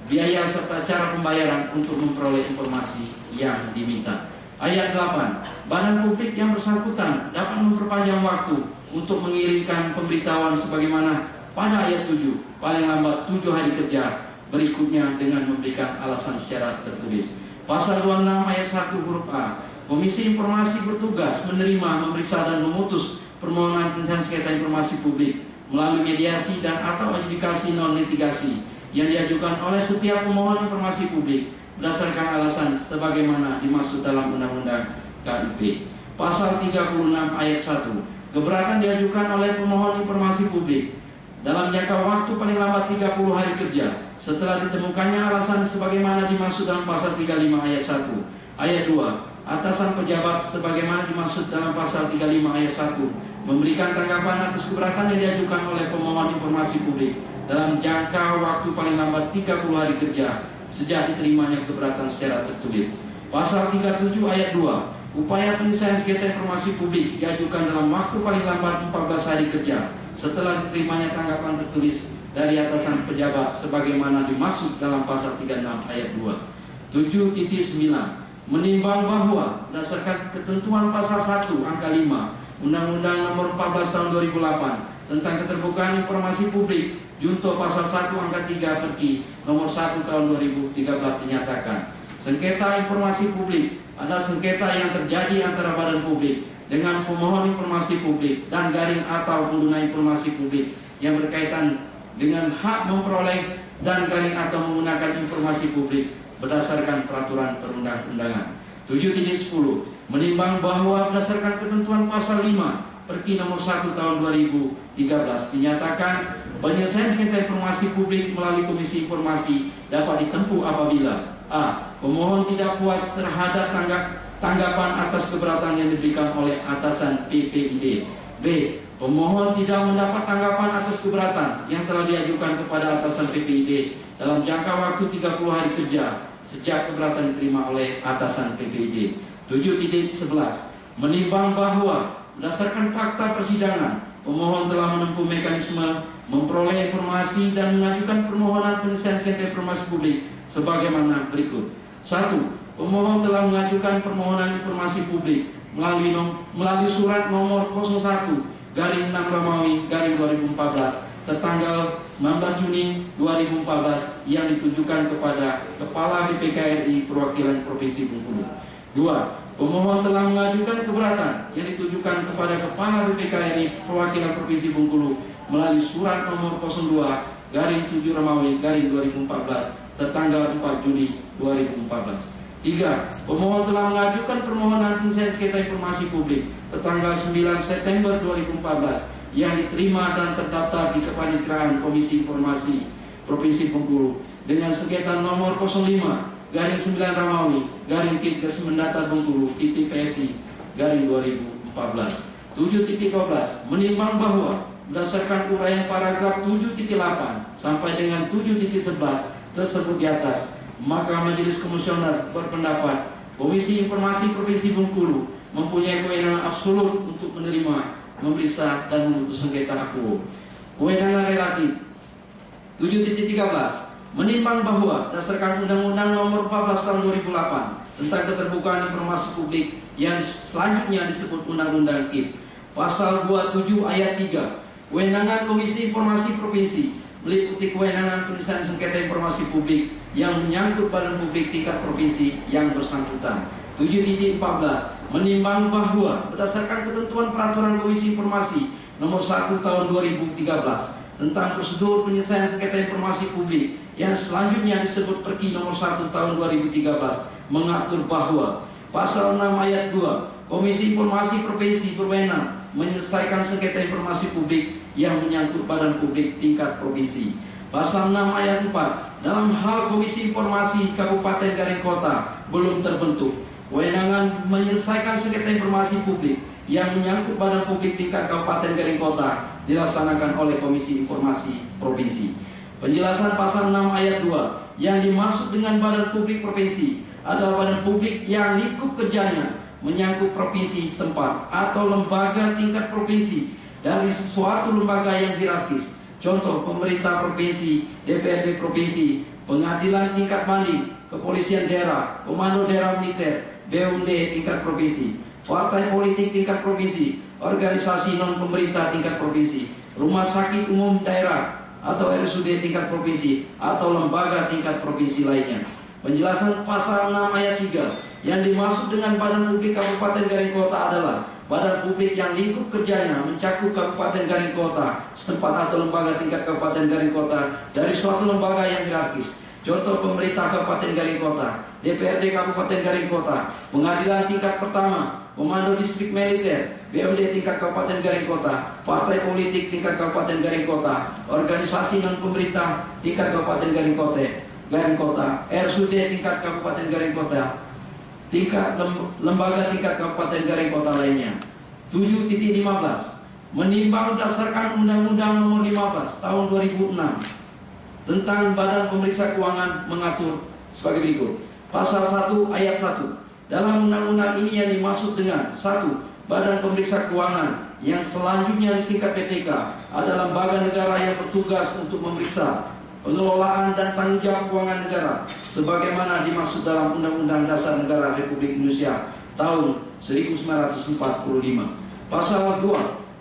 biaya serta cara pembayaran untuk memperoleh informasi yang diminta. Ayat 8. Badan publik yang bersangkutan dapat memperpanjang waktu untuk mengirimkan pemberitahuan sebagaimana pada ayat 7, paling lambat 7 hari kerja berikutnya dengan memberikan alasan secara tertulis. Pasal 26 ayat 1 huruf A, Komisi Informasi bertugas menerima, memeriksa dan memutus permohonan penyelesaian sengketa informasi publik melalui mediasi dan atau adjudikasi non-litigasi yang diajukan oleh setiap pemohon informasi publik berdasarkan alasan sebagaimana dimaksud dalam Undang-Undang KIP. Pasal 36 ayat 1, keberatan diajukan oleh pemohon informasi publik dalam jangka waktu paling lambat 30 hari kerja setelah ditemukannya alasan sebagaimana dimaksud dalam pasal 35 ayat 1. Ayat 2, atasan pejabat sebagaimana dimaksud dalam pasal 35 ayat 1 memberikan tanggapan atas keberatan yang diajukan oleh pemohon informasi publik dalam jangka waktu paling lambat 30 hari kerja sejak diterimanya keberatan secara tertulis. Pasal 37 ayat 2, upaya penyelesaian sengketa informasi publik diajukan dalam waktu paling lambat 14 hari kerja setelah diterimanya tanggapan tertulis dari atasan pejabat sebagaimana dimaksud dalam pasal 36 ayat 2. 7.9, menimbang bahwa berdasarkan ketentuan pasal 1 angka 5 Undang-Undang Nomor 14 Tahun 2008 tentang keterbukaan informasi publik Junto pasal 1 angka 3 Perki nomor 1 tahun 2013 dinyatakan, sengketa informasi publik adalah sengketa yang terjadi antara badan publik dengan pemohon informasi publik dan garing atau pengguna informasi publik yang berkaitan dengan hak memperoleh dan garing atau menggunakan informasi publik berdasarkan peraturan perundang-undangan. 7.10 menimbang bahwa berdasarkan ketentuan pasal 5 Perki nomor 1 tahun 2013 dinyatakan penyelesaian sengketa informasi publik melalui Komisi Informasi dapat ditempuh apabila a. Pemohon tidak puas terhadap tanggapan atas keberatan yang diberikan oleh atasan PPID. B. Pemohon tidak mendapat tanggapan atas keberatan yang telah diajukan kepada atasan PPID dalam jangka waktu 30 hari kerja sejak keberatan diterima oleh atasan PPID. 7.11 menimbang bahwa berdasarkan fakta persidangan, pemohon telah menempuh mekanisme memperoleh informasi dan mengajukan permohonan penyelesaian sengketa informasi publik sebagaimana berikut. 1. Pemohon telah mengajukan permohonan informasi publik melalui surat nomor 01/6 Romawi garing 2014 tertanggal 19 Juni 2014 yang ditujukan kepada Kepala BPK RI Perwakilan Provinsi Bengkulu. 2. Pemohon telah mengajukan keberatan yang ditujukan kepada Kepala BPK RI Perwakilan Provinsi Bengkulu melalui surat nomor 02/7 Romawi garing 2014 tertanggal 4 Juli 2014. 3. Pemohon telah mengajukan permohonan penyelesaian sengketa informasi publik tertanggal 9 September 2014 yang diterima dan terdaftar di Kepanitiaan Komisi Informasi Provinsi Bengkulu dengan sengketa nomor 05/9 Romawi garing Kitkes Mendata Bengkulu (PSI) garing 2014. 7.12 menimbang bahwa berdasarkan uraian paragraf 7.8 sampai dengan 7.11 tersebut di atas, maka Majelis Komisioner berpendapat Komisi Informasi Provinsi Bengkulu mempunyai kewenangan absolut untuk menerima, memeriksa, dan memutus sengketa akuo. Kewenangan relatif. 7.13 menimbang bahwa berdasarkan Undang-Undang Nomor 14 Tahun 2008 tentang keterbukaan informasi publik yang selanjutnya disebut Undang-Undang KIP, Pasal 27 Ayat 3, kewenangan Komisi Informasi Provinsi meliputi kewenangan penyelesaian sengketa informasi publik yang menyangkut badan publik tingkat provinsi yang bersangkutan. 7.14 menimbang bahwa berdasarkan ketentuan Peraturan Komisi Informasi Nomor 1 Tahun 2013 tentang prosedur penyelesaian sengketa informasi publik yang selanjutnya disebut Perki Nomor 1 Tahun 2013 mengatur bahwa Pasal 6 Ayat 2 Komisi Informasi Provinsi berwenang menyelesaikan sengketa informasi publik yang menyangkut badan publik tingkat provinsi. Pasal 6 Ayat 4 dalam hal Komisi Informasi Kabupaten Garing Kota belum terbentuk, kewenangan menyelesaikan sengketa informasi publik yang menyangkut badan publik tingkat Kabupaten Garing Kota dilaksanakan oleh Komisi Informasi Provinsi. Penjelasan pasal 6 ayat 2 yang dimaksud dengan badan publik provinsi adalah badan publik yang lingkup kerjanya menyangkut provinsi setempat atau lembaga tingkat provinsi dari suatu lembaga yang hierarkis. Contoh, pemerintah provinsi, DPRD provinsi, pengadilan tingkat banding, kepolisian daerah, komando daerah militer, BUMD tingkat provinsi, partai politik tingkat provinsi, organisasi non pemerintah tingkat provinsi, rumah sakit umum daerah atau RSUD tingkat provinsi atau lembaga tingkat provinsi lainnya. Penjelasan pasal 6 ayat 3 yang dimaksud dengan badan publik Kabupaten Garing Kota adalah badan publik yang lingkup kerjanya mencakup Kabupaten Garing Kota setempat atau lembaga tingkat Kabupaten Garing Kota dari suatu lembaga yang hierarkis. Contoh, pemerintah Kabupaten Garing Kota, DPRD Kabupaten Garing Kota, pengadilan tingkat pertama, komando distrik militer, BUMD tingkat Kabupaten Garing Kota, partai politik tingkat Kabupaten Garing Kota, organisasi non pemerintah tingkat Kabupaten Garing Kota, RSUD tingkat Kabupaten Garing Kota, tingkat lembaga tingkat Kabupaten Garing Kota lainnya. 7.15 menimbang berdasarkan Undang-Undang Nomor 15 Tahun 2006 tentang Badan Pemeriksa Keuangan mengatur sebagai berikut. Pasal 1 ayat 1. Dalam undang-undang ini yang dimaksud dengan 1. Badan Pemeriksa Keuangan yang selanjutnya disingkat BPK adalah lembaga negara yang bertugas untuk memeriksa pengelolaan dan tanggung jawab keuangan negara sebagaimana dimaksud dalam Undang-Undang Dasar Negara Republik Indonesia tahun 1945. Pasal 2.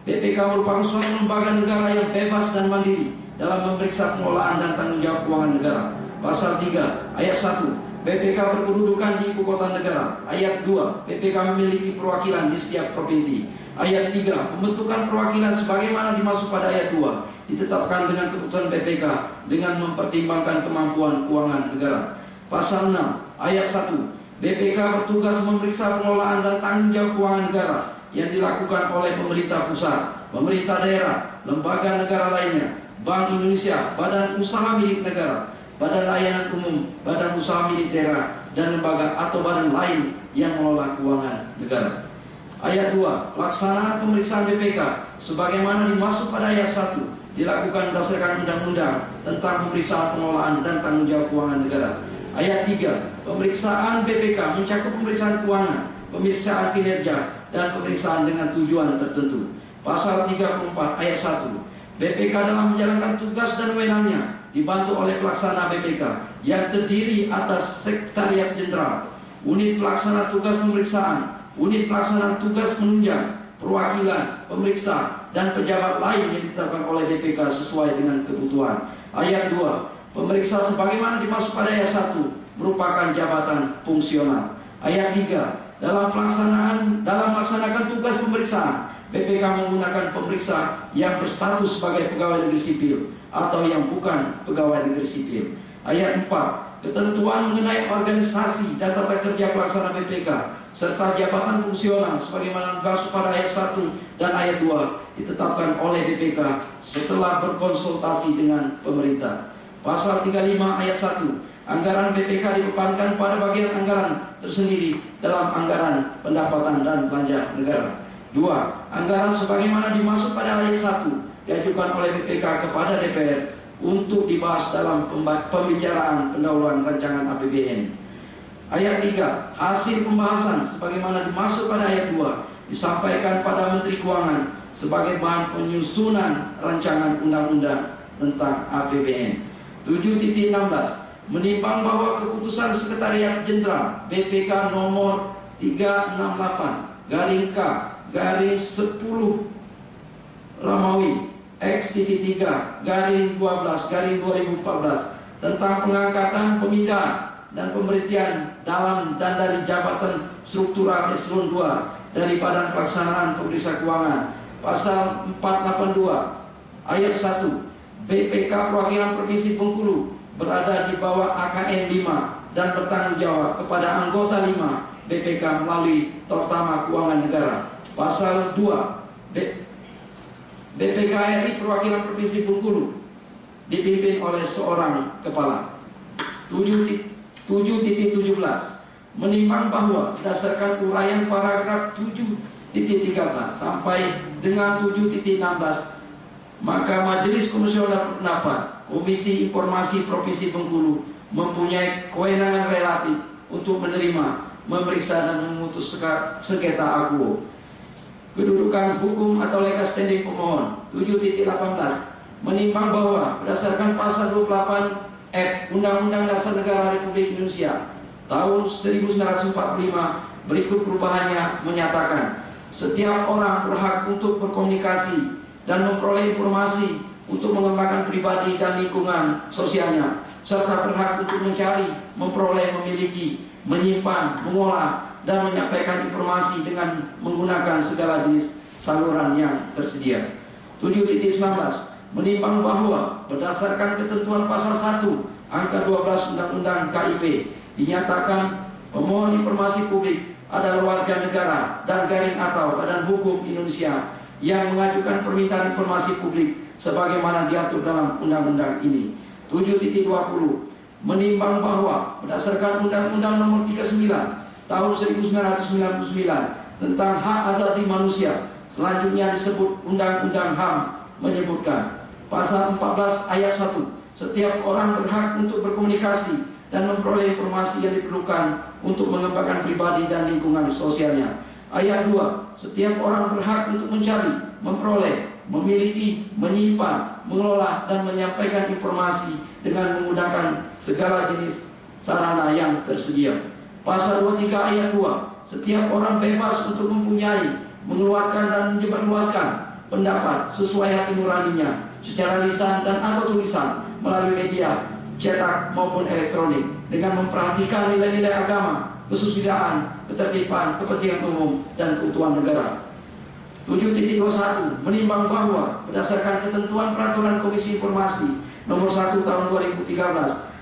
BPK merupakan suatu lembaga negara yang bebas dan mandiri dalam memeriksa pengelolaan dan tanggung jawab keuangan negara. Pasal 3 ayat 1, BPK berkedudukan di ibu kota negara. Ayat 2, BPK memiliki perwakilan di setiap provinsi. Ayat 3, pembentukan perwakilan sebagaimana dimaksud pada ayat 2 ditetapkan dengan keputusan BPK dengan mempertimbangkan kemampuan keuangan negara. Pasal 6 ayat 1, BPK bertugas memeriksa pengelolaan dan tanggung jawab keuangan negara yang dilakukan oleh pemerintah pusat, pemerintah daerah, lembaga negara lainnya, Bank Indonesia, badan usaha milik negara, badan layanan umum, badan usaha milik daerah, dan lembaga atau badan lain yang mengelola keuangan negara. Ayat 2, pelaksanaan pemeriksaan BPK sebagaimana dimaksud pada ayat 1 dilakukan berdasarkan undang-undang tentang pemeriksaan pengelolaan dan tanggung jawab keuangan negara. Ayat 3, pemeriksaan BPK mencakup pemeriksaan keuangan, pemeriksaan kinerja, dan pemeriksaan dengan tujuan tertentu. Pasal 34 ayat 1, BPK dalam menjalankan tugas dan wewenangnya dibantu oleh pelaksana BPK yang terdiri atas Sekretariat Jenderal, unit pelaksana tugas pemeriksaan, unit pelaksana tugas penunjang, perwakilan, pemeriksa, dan pejabat lain yang ditetapkan oleh BPK sesuai dengan kebutuhan. Ayat 2, pemeriksa sebagaimana dimaksud pada ayat 1 merupakan jabatan fungsional. Ayat 3, dalam melaksanakan tugas pemeriksaan, BPK menggunakan pemeriksa yang berstatus sebagai pegawai negeri sipil atau yang bukan pegawai negeri sipil. Ayat 4, ketentuan mengenai organisasi dan tata kerja pelaksana BPK serta jabatan fungsional sebagaimana dimaksud pada ayat 1 dan ayat 2 ditetapkan oleh BPK setelah berkonsultasi dengan pemerintah. Pasal 35 ayat 1, anggaran BPK dibebankan pada bagian anggaran tersendiri dalam anggaran pendapatan dan belanja negara. 2. Anggaran sebagaimana dimaksud pada ayat 1 diajukan oleh BPK kepada DPR untuk dibahas dalam pembicaraan pendahuluan rancangan APBN. Ayat 3, hasil pembahasan sebagaimana dimaksud pada ayat 2 disampaikan pada Menteri Keuangan sebagai bahan penyusunan rancangan undang-undang tentang APBN. 7.16, menimbang bahwa keputusan Sekretariat Jenderal BPK nomor 368/K/10 Ramawi X.3/12/2014 tentang pengangkatan, pemindahan, dan pemberhentian dalam dan dari jabatan struktural eselon 2 dari Badan Pelaksanaan Pemeriksa Keuangan. Pasal 482 ayat 1, BPK Perwakilan Provinsi Bengkulu berada di bawah AKN 5 dan bertanggung jawab kepada anggota 5 BPK melalui Tortama Keuangan Negara. Pasal 2, BPK RI Perwakilan Provinsi Bengkulu dipimpin oleh seorang kepala. 7.17, menimbang bahwa berdasarkan uraian paragraf 7.13 sampai dengan 7.16, maka Majelis Komisioner Pendapat Komisi Informasi Provinsi Bengkulu mempunyai kewenangan relatif untuk menerima, memeriksa, dan memutus sengketa akuo. Kedudukan hukum atau legal standing pemohon. 7.18, menimbang bahwa berdasarkan pasal 28F Undang-Undang Dasar Negara Republik Indonesia tahun 1945 berikut perubahannya menyatakan setiap orang berhak untuk berkomunikasi dan memperoleh informasi untuk mengembangkan pribadi dan lingkungan sosialnya, serta berhak untuk mencari, memperoleh, memiliki, menyimpan, mengolah, dan menyampaikan informasi dengan menggunakan segala jenis saluran yang tersedia. 7.19, menimbang bahwa berdasarkan ketentuan pasal 1 angka 12 Undang-Undang KIP dinyatakan pemohon informasi publik adalah warga negara dan garing atau badan hukum Indonesia yang mengajukan permintaan informasi publik sebagaimana diatur dalam undang-undang ini. 7.20, menimbang bahwa berdasarkan Undang-Undang Nomor 39 Tahun 1999 tentang hak asasi manusia, selanjutnya disebut Undang-Undang HAM, menyebutkan pasal 14 ayat 1, setiap orang berhak untuk berkomunikasi dan memperoleh informasi yang diperlukan untuk mengembangkan pribadi dan lingkungan sosialnya. Ayat 2, setiap orang berhak untuk mencari, memperoleh, memiliki, menyimpan, mengelola, dan menyampaikan informasi dengan menggunakan segala jenis sarana yang tersedia. Pasal 23 ayat 2, setiap orang bebas untuk mempunyai, mengeluarkan, dan menyebarluaskan pendapat sesuai hati nuraninya, secara lisan dan atau tulisan melalui media cetak maupun elektronik dengan memperhatikan nilai-nilai agama, kesusilaan, ketertiban, kepentingan umum, dan keutuhan negara. 7.21 menimbang bahwa berdasarkan ketentuan peraturan Komisi Informasi nomor 1 tahun 2013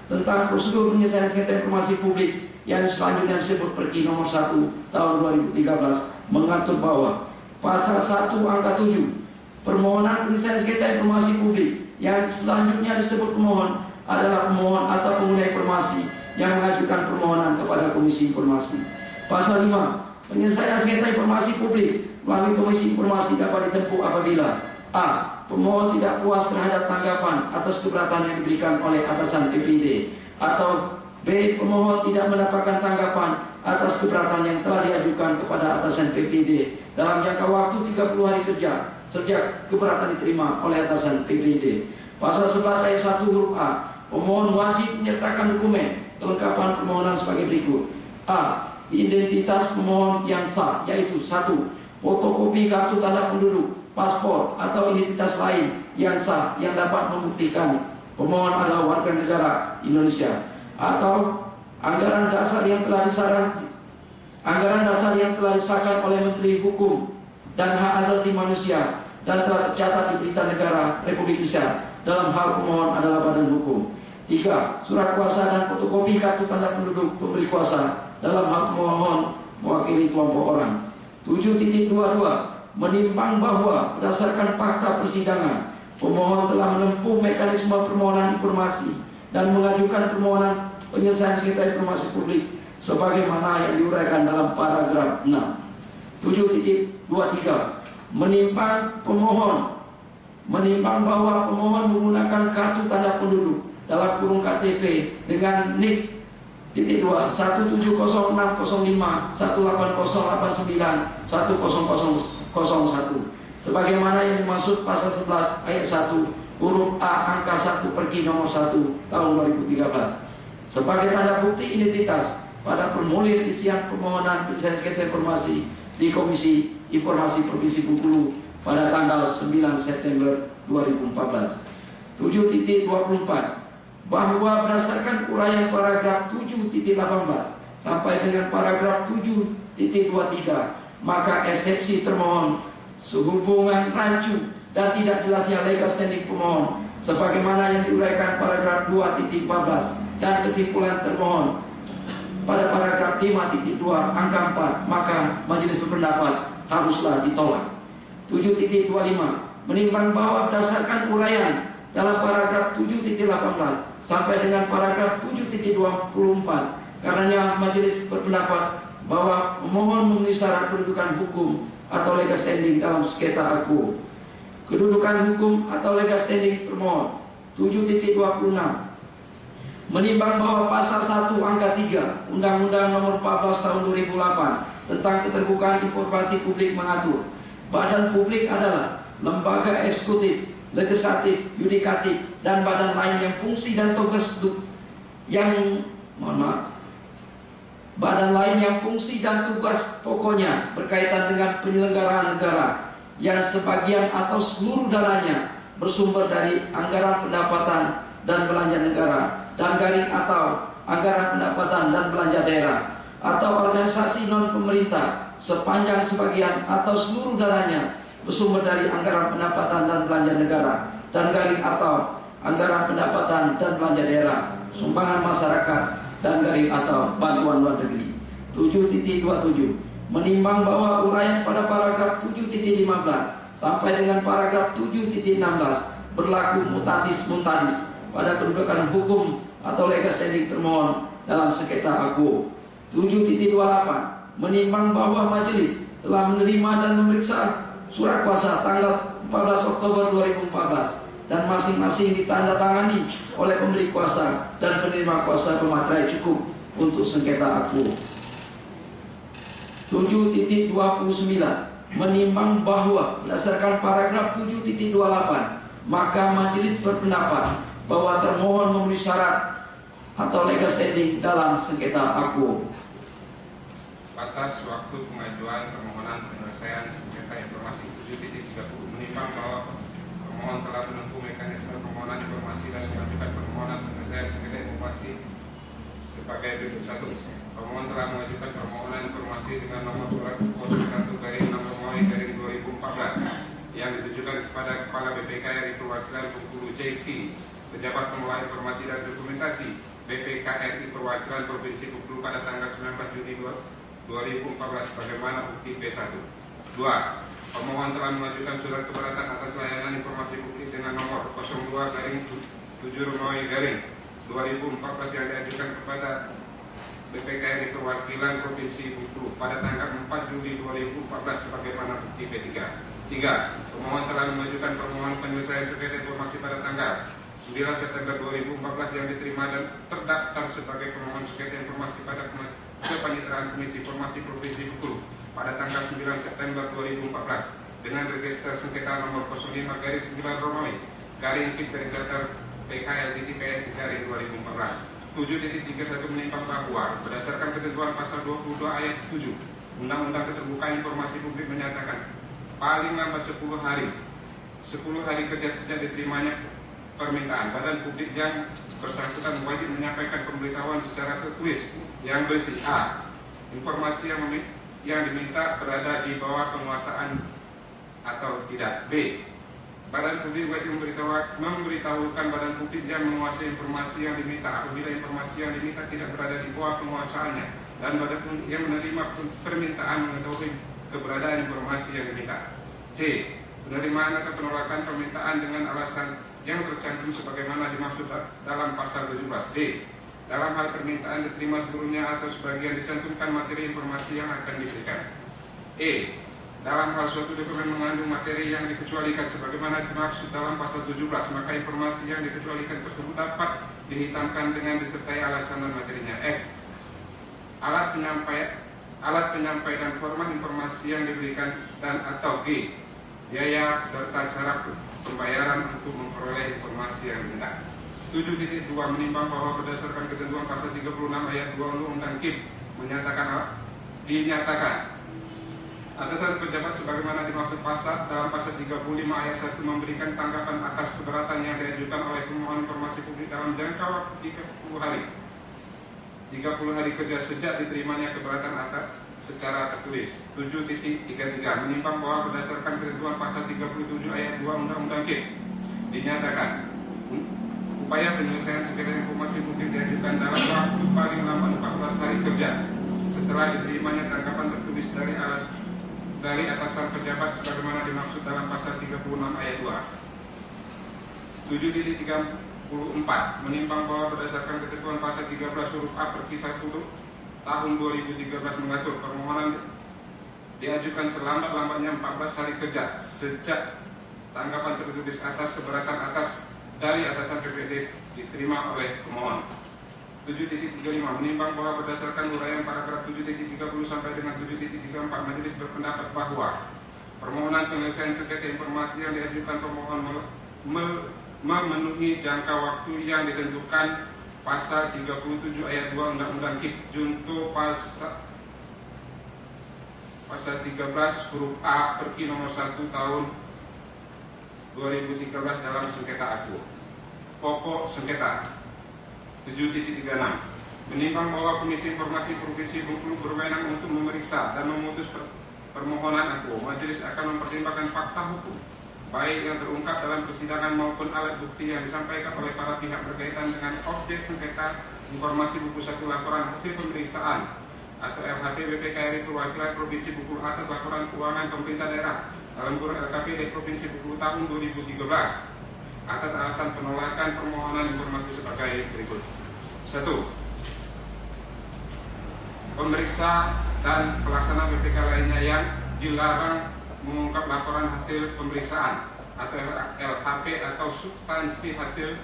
tentang prosedur penyelesaian sengketa informasi publik yang selanjutnya disebut Perki nomor 1 tahun 2013 mengatur bahwa pasal 1 angka 7 permohonan penyelesaian sengketa informasi publik yang selanjutnya disebut pemohon adalah pemohon atau pengguna informasi yang mengajukan permohonan kepada Komisi Informasi. Pasal 5 penyelesaian sengketa informasi publik melalui Komisi Informasi dapat ditempuh apabila a. pemohon tidak puas terhadap tanggapan atas keberatan yang diberikan oleh atasan PPD, atau b. pemohon tidak mendapatkan tanggapan atas keberatan yang telah diajukan kepada atasan PPD dalam jangka waktu 30 hari kerja sejak keberatan diterima oleh atasan PPD. Pasal 11 ayat 1 huruf a, pemohon wajib menyertakan dokumen kelengkapan permohonan sebagai berikut. A. Identitas pemohon yang sah, yaitu 1. fotokopi kartu tanda penduduk, paspor atau identitas lain yang sah yang dapat membuktikan pemohon adalah warga negara Indonesia, atau anggaran dasar yang telah disahkan oleh Menteri Hukum dan Hak Asasi Manusia dan telah tercatat di Berita Negara Republik Indonesia dalam hal pemohon adalah badan hukum. 3. Surat kuasa dan fotokopi kartu tanda penduduk pemberi kuasa dalam hal pemohon mewakili kelompok orang. 7.22 menimbang bahwa berdasarkan fakta persidangan pemohon telah menempuh mekanisme permohonan informasi dan mengajukan permohonan penyelesaian sengketa informasi publik sebagaimana yang diuraikan dalam paragraf 6. 7.23 menimbang bahwa pemohon menggunakan kartu tanda penduduk dalam kurung KTP dengan NIK titik 2 170605180891001 sebagaimana yang dimaksud pasal 11 ayat 1 huruf A angka 1 Perki nomor 1 tahun 2013 sebagai tanda bukti identitas pada formulir isian permohonan penyelesaian sengketa informasi di Komisi Informasi Provinsi Bengkulu pada tanggal 9 September 2014. 7.24 bahwa berdasarkan uraian paragraf 7.18 sampai dengan paragraf 7.23 maka eksepsi termohon sehubungan rancu dan tidak jelasnya legal standing pemohon sebagaimana yang diuraikan paragraf 2.14 dan kesimpulan termohon pada paragraf 5.2 angka 4 maka majelis berpendapat haruslah ditolak. 7.25 menimbang bahwa berdasarkan uraian dalam paragraf 7.18 sampai dengan paragraf 7.24 karenanya majelis berpendapat bahwa pemohon memenuhi syarat kedudukan hukum atau legal standing dalam sengketa aku. Kedudukan hukum atau legal standing termohon. 7.26 menimbang bahwa pasal 1 angka 3 Undang-Undang nomor 14 tahun 2008 tentang keterbukaan informasi publik mengatur badan publik adalah lembaga eksekutif, legislatif, yudikatif, dan badan lain yang fungsi dan tugas pokoknya berkaitan dengan penyelenggaraan negara yang sebagian atau seluruh dananya bersumber dari anggaran pendapatan dan belanja negara dan garing atau anggaran pendapatan dan belanja daerah atau organisasi non pemerintah sepanjang sebagian atau seluruh dananya bersumber dari anggaran pendapatan dan belanja negara dan garing atau anggaran pendapatan dan belanja daerah, sumbangan masyarakat dan garing atau bantuan luar negeri. 7.27 menimbang bahwa uraian pada paragraf 7.15 sampai dengan paragraf 7.16 berlaku mutatis mutandis pada kedudukan hukum atau legal standing termohon dalam sengketa aku. 7.28 menimbang bahwa majelis telah menerima dan memeriksa surat kuasa tanggal 14 Oktober 2014 dan masing-masing ditandatangani oleh pemberi kuasa dan penerima kuasa pematerai cukup untuk sengketa aku. 7.29 menimbang bahwa berdasarkan paragraf 7.28 maka majelis berpendapat bahwa termohon memenuhi syarat atau legal standing dalam sengketa aku. Batas waktu pengajuan permohonan penyelesaian sengketa informasi 7.30 menimbang bahwa Pemohon telah menempuh mekanisme permohonan informasi dan mengajukan permohonan penyelesaian sengketa informasi sebagai berikut. 1. Pemohon telah mengajukan permohonan informasi dengan nomor surat 01/6/2014 yang ditujukan kepada Kepala BPKRI Perwakilan Bengkulu JK, Pejabat Pengelola Informasi dan Dokumentasi BPKRI Perwakilan Provinsi Bengkulu pada tanggal 19 Juni 2014 sebagaimana bukti P1. 2. Pemohon telah mengajukan surat keberatan atas layanan informasi publik dengan nomor 02/7/2014 yang diajukan kepada BPKRI Perwakilan Provinsi Bengkulu pada tanggal 4 Juli 2014 sebagaimana bukti P3. 3. Pemohon telah mengajukan permohonan penyelesaian sengketa informasi pada tanggal 9 September 2014 yang diterima dan terdaftar sebagai pemohon sengketa informasi pada Kepaniteraan Komisi Informasi Provinsi Bengkulu pada tanggal 9 September 2014 dengan register sengketa nomor 05/9 PKL-PS-2014. 7.31 menimbang bahwa berdasarkan ketentuan pasal 22 ayat 7 Undang-Undang Keterbukaan Informasi Publik menyatakan paling lambat 10 hari kerja sejak diterimanya permintaan, badan publik yang bersangkutan wajib menyampaikan pemberitahuan secara tertulis yang berisi: A. Informasi yang diminta berada di bawah penguasaan atau tidak. B. Badan publik wajib memberitahukan badan publik yang menguasai informasi yang diminta apabila informasi yang diminta tidak berada di bawah penguasaannya, dan badan publik yang menerima permintaan mengetahui keberadaan informasi yang diminta. C. Penerimaan atau penolakan permintaan dengan alasan yang tercantum sebagaimana dimaksud dalam pasal 17. D. Dalam hal permintaan diterima seluruhnya atau sebagian dicantumkan materi informasi yang akan diberikan. E. Dalam hal suatu dokumen mengandung materi yang dikecualikan sebagaimana dimaksud dalam pasal 17, maka informasi yang dikecualikan tersebut dapat dihitamkan dengan disertai alasan dan materinya. F. Alat penyampai dan format informasi yang diberikan dan atau G. Biaya serta cara pembayaran untuk memperoleh informasi yang diminta. 7.2 menimbang bahwa berdasarkan ketentuan pasal 36 ayat 2 Undang-Undang KIP dinyatakan atasan pejabat sebagaimana dimaksud dalam pasal 35 ayat 1 memberikan tanggapan atas keberatan yang diajukan oleh pemohon informasi publik dalam jangka waktu 30 hari. 30 hari kerja sejak diterimanya keberatan atas secara tertulis. 7.33 menimbang bahwa berdasarkan ketentuan pasal 37 ayat 2 Undang-Undang KIP dinyatakan upaya penyelesaian sengketa informasi publik diajukan dalam waktu paling lambat 14 hari kerja setelah diterimanya tanggapan tertulis dari atasan pejabat sebagaimana dimaksud dalam pasal 36 ayat 2. 7.34 menimbang bahwa berdasarkan ketentuan pasal 13 huruf A per Ki 1 tahun 2013 mengatur permohonan diajukan selambat-lambatnya 14 hari kerja sejak tanggapan tertulis atas keberatan dari atasan PPD diterima oleh pemohon. 7.35 menimbang bahwa berdasarkan uraian paragraf 7.30 sampai dengan 7.34 majelis berpendapat bahwa permohonan penyelesaian sengketa informasi yang diajukan pemohon memenuhi jangka waktu yang ditentukan pasal 37 ayat 2 Undang-Undang KIP junto pasal 13 huruf A per Ki nomor 1 tahun 2013 dalam sengketa aku. Pokok sengketa 7.36 menimbang bahwa Komisi Informasi Provinsi Bengkulu berwenang untuk memeriksa dan memutus permohonan aku. Majelis akan mempertimbangkan fakta hukum baik yang terungkap dalam persidangan maupun alat bukti yang disampaikan oleh para pihak berkaitan dengan objek sengketa informasi buku 1 laporan hasil pemeriksaan atau LHP BPKRI Perwakilan Provinsi Bengkulu atas laporan keuangan pemerintah daerah dalam kurun LKPD Provinsi Bengkulu tahun 2013 atas alasan penolakan permohonan informasi sebagai berikut. 1. Pemeriksa dan pelaksana BPK lainnya yang dilarang mengungkap laporan hasil pemeriksaan atau LHP atau substansi hasil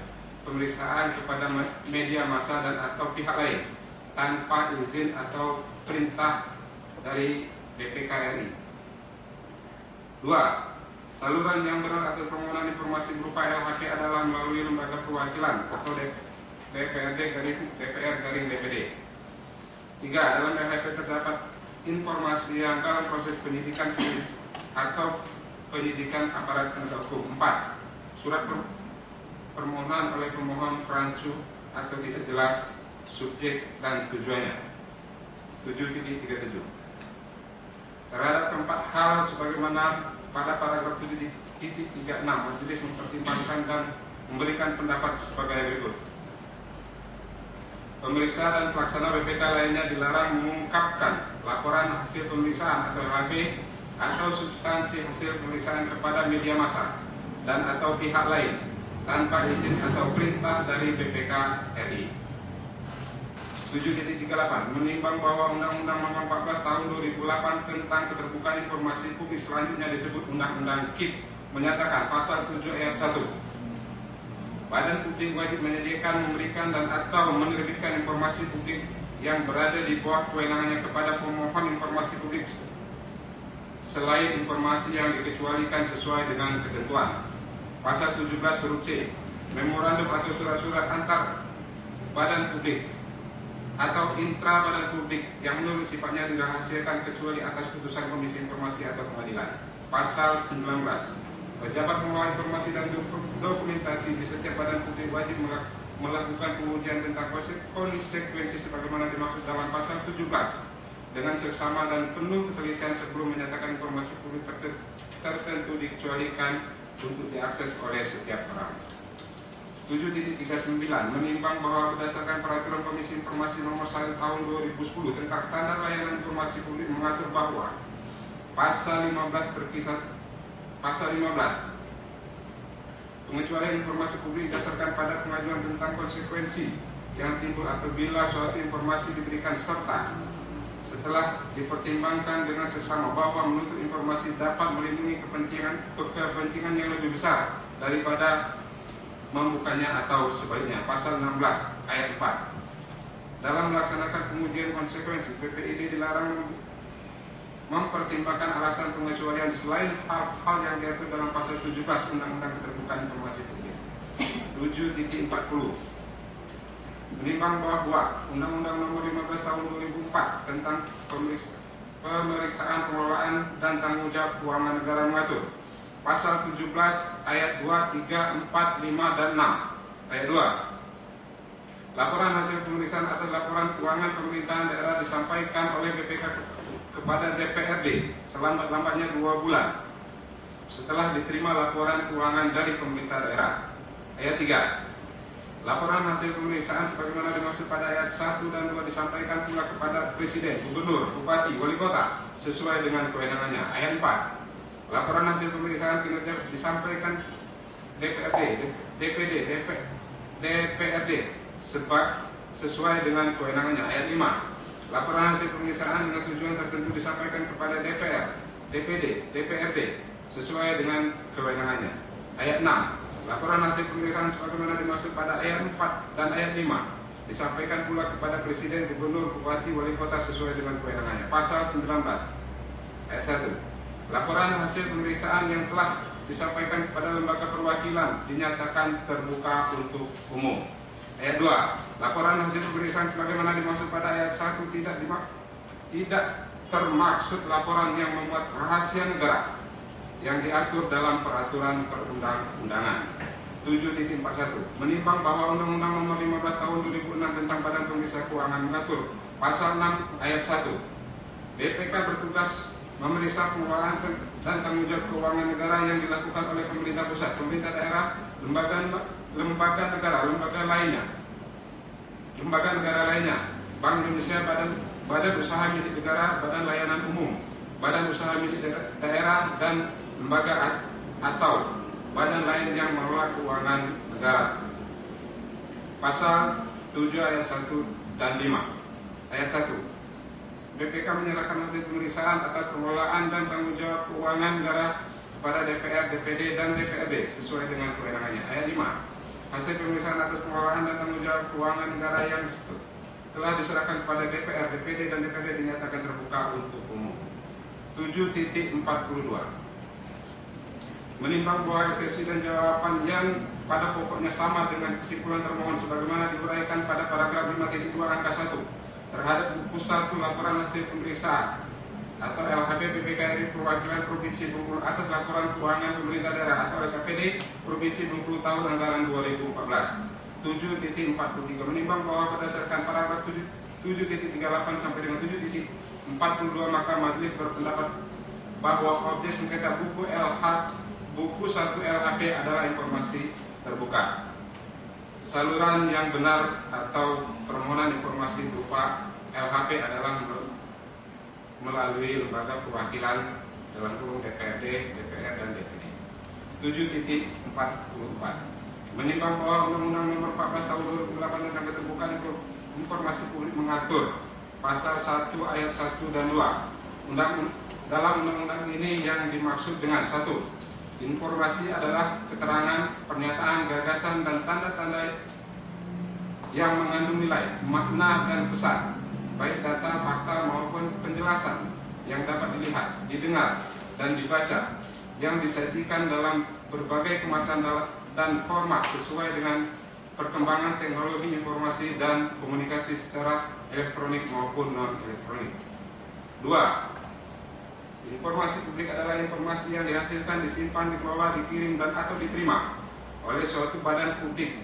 pemeriksaan kepada media massa dan atau pihak lain tanpa izin atau perintah dari BPKRI. 2. Saluran yang benar atau permohonan informasi berupa LHP adalah melalui lembaga perwakilan atau DPR-DPD. 3. Dalam LHP terdapat informasi yang dalam proses penyidikan atau penyidikan aparat penegak hukum. 4. surat permohonan oleh pemohon rancu atau tidak jelas subjek dan tujuannya. 7.37 terhadap keempat hal sebagaimana pada paragraf 7.36 majelis mempertimbangkan dan memberikan pendapat sebagai berikut. Pemeriksa dan pelaksana BPK lainnya dilarang mengungkapkan laporan hasil pemeriksaan atau LHP atau substansi hasil pemeriksaan kepada media massa dan atau pihak lain tanpa izin atau perintah dari BPK RI. 7.38 menimbang bahwa Undang-Undang Nomor 14 Tahun 2008 tentang keterbukaan informasi publik selanjutnya disebut Undang-Undang KIP menyatakan pasal 7 ayat 1 Badan Publik wajib menyediakan, memberikan dan atau menerbitkan informasi publik yang berada di bawah kewenangannya kepada pemohon informasi publik selain informasi yang dikecualikan sesuai dengan ketentuan. Pasal 17 huruf C memorandum atau surat-surat antar badan publik atau intra badan publik yang menurut sifatnya dirahasiakan kecuali atas putusan Komisi Informasi atau Pengadilan. Pasal 19 pejabat pengelola informasi dan dokumentasi di setiap badan publik wajib melakukan pengujian tentang konsekuensi sebagaimana dimaksud dalam pasal 17 dengan seksama dan penuh ketelitian sebelum menyatakan informasi publik tertentu dikecualikan untuk diakses oleh setiap orang. 7.39 menimbang bahwa berdasarkan peraturan Komisi Informasi Nomor 1 Tahun 2010 tentang standar layanan informasi publik mengatur bahwa pasal 15 pengecualian informasi publik didasarkan pada pengajuan tentang konsekuensi yang timbul apabila suatu informasi diberikan serta setelah dipertimbangkan dengan seksama bahwa menuntut informasi dapat melindungi kepentingan yang lebih besar daripada membukanya atau sebaliknya. Pasal 16 ayat 4 dalam melaksanakan pengujian konsekuensi BPID dilarang mempertimbangkan alasan pengecualian selain hal-hal yang diatur dalam pasal 17 Undang-Undang Keterbukaan Informasi Publik. 7.40 menimbang bahwa Undang-Undang Nomor 15 Tahun 2004 tentang pemeriksaan, pengelolaan dan tanggung jawab keuangan negara mengatur pasal 17 ayat 2, 3, 4, 5 dan 6. Ayat 2. Laporan hasil pemeriksaan atas laporan keuangan pemerintahan daerah disampaikan oleh BPK kepada DPRD selambat-lambatnya 2 bulan setelah diterima laporan keuangan dari pemerintah daerah. Ayat 3. Laporan hasil pemeriksaan sebagaimana dimaksud pada ayat 1 dan 2 disampaikan pula kepada Presiden, Gubernur, Bupati, Wali Kota sesuai dengan kewenangannya. Ayat 4. Laporan hasil pemeriksaan kinerja disampaikan DPRD, DPD, DPRD sesuai dengan kewenangannya. Ayat 5. Laporan hasil pemeriksaan dengan tujuan tertentu disampaikan kepada DPR, DPD, DPRD sesuai dengan kewenangannya. Ayat 6. Laporan hasil pemeriksaan sebagaimana dimaksud pada ayat 4 dan ayat 5 disampaikan pula kepada Presiden, Gubernur, Bupati, Wali Kota sesuai dengan kewenangannya. Pasal 19 ayat 1. Laporan hasil pemeriksaan yang telah disampaikan kepada lembaga perwakilan dinyatakan terbuka untuk umum. Ayat 2. Laporan hasil pemeriksaan sebagaimana dimaksud pada ayat 1 tidak termaksud laporan yang membuat rahasia negara yang diatur dalam peraturan perundang-undangan. 7.41 menimbang bahwa Undang-Undang Nomor 15 Tahun 2006 tentang Badan Pemeriksa Keuangan mengatur pasal 6 ayat 1 BPK bertugas memeriksa pengelolaan dan tanggung jawab keuangan negara yang dilakukan oleh pemerintah pusat, pemerintah daerah, lembaga negara, lembaga negara lainnya, Bank Indonesia, badan usaha milik negara, badan layanan umum, badan usaha milik daerah dan lembaga atau badan lain yang mengelola keuangan negara. Pasal 7 ayat 1 dan 5. Ayat 1. BPK menyerahkan hasil pemeriksaan atas pengelolaan dan tanggung jawab keuangan negara kepada DPR, DPD, dan DPRD sesuai dengan kewenangannya. Ayat 5. Hasil pemeriksaan atas pengelolaan dan tanggung jawab keuangan negara yang telah diserahkan kepada DPR, DPD, dan DPRD dinyatakan terbuka untuk umum. 7.42 menimbang bahwa eksepsi dan jawaban yang pada pokoknya sama dengan kesimpulan termohon sebagaimana diuraikan pada paragraf 5.2 angka 1 terhadap buku 1 laporan hasil pemeriksaan atau LHP BPKRI Perwakilan Provinsi Bengkulu atas laporan keuangan pemerintah daerah atau LKPD Provinsi Bengkulu tahun anggaran 2014. 7.43 menimbang bahwa berdasarkan paragraf 7.38 sampai dengan 7.42 maka majelis berpendapat bahwa objek sengketa buku 1 LHP adalah informasi terbuka. Saluran yang benar atau permohonan informasi berupa LHP adalah melalui lembaga perwakilan dalam kurung DPRD, DPR, dan DPD. 7.44 menimbang bahwa Undang-Undang Nomor 14 Tahun 2008 tentang keterbukaan informasi publik mengatur pasal 1 ayat 1 dan 2. Dalam undang-undang ini yang dimaksud dengan 1. Informasi adalah keterangan, pernyataan, gagasan, dan tanda-tanda yang mengandung nilai, makna, dan pesan, baik data, fakta, maupun penjelasan yang dapat dilihat, didengar, dan dibaca, yang disajikan dalam berbagai kemasan dan format sesuai dengan perkembangan teknologi informasi dan komunikasi secara elektronik maupun non-elektronik. 2. Informasi publik adalah informasi yang dihasilkan, disimpan, dikelola, dikirim, dan atau diterima oleh suatu badan publik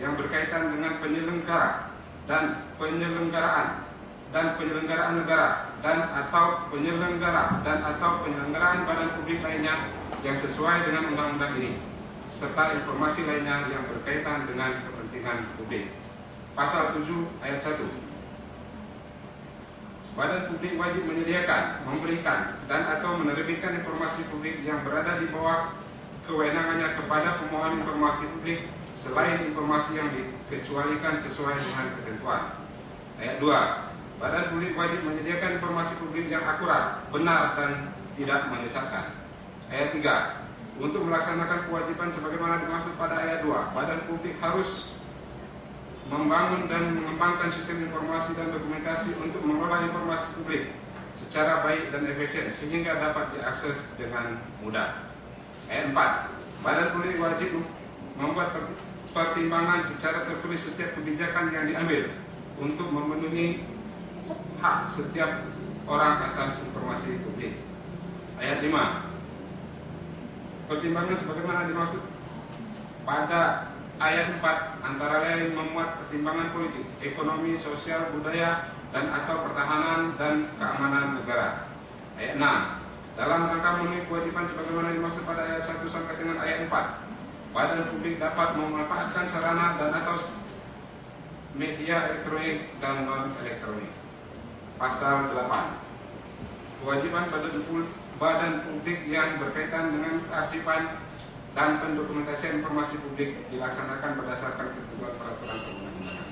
yang berkaitan dengan penyelenggara dan penyelenggaraan negara dan atau penyelenggaraan badan publik lainnya yang sesuai dengan undang-undang ini, serta informasi lainnya yang berkaitan dengan kepentingan publik. Pasal 7 ayat 1. Badan publik wajib menyediakan, memberikan, dan atau menerbitkan informasi publik yang berada di bawah kewenangannya kepada pemohon informasi publik selain informasi yang dikecualikan sesuai dengan ketentuan. Ayat 2. Badan publik wajib menyediakan informasi publik yang akurat, benar, dan tidak menyesatkan. Ayat 3. Untuk melaksanakan kewajiban sebagaimana dimaksud pada ayat 2, badan publik harus membangun dan mengembangkan sistem informasi dan dokumentasi untuk mengelola informasi publik secara baik dan efisien sehingga dapat diakses dengan mudah. Ayat 4. Badan publik wajib membuat pertimbangan secara tertulis setiap kebijakan yang diambil untuk memenuhi hak setiap orang atas informasi publik. Ayat 5. Pertimbangan sebagaimana dimaksud pada ayat 4 antara lain memuat pertimbangan politik, ekonomi, sosial, budaya, dan atau pertahanan dan keamanan negara. Ayat 6. Dalam rangka memenuhi kewajiban sebagaimana dimaksud pada ayat 1 sampai dengan ayat 4, badan publik dapat memanfaatkan sarana dan atau media elektronik dan non-elektronik. Pasal 8. Kewajiban badan publik yang berkaitan dengan kearsipan dan pendokumentasian informasi publik dilaksanakan berdasarkan ketentuan peraturan perundang-undangan.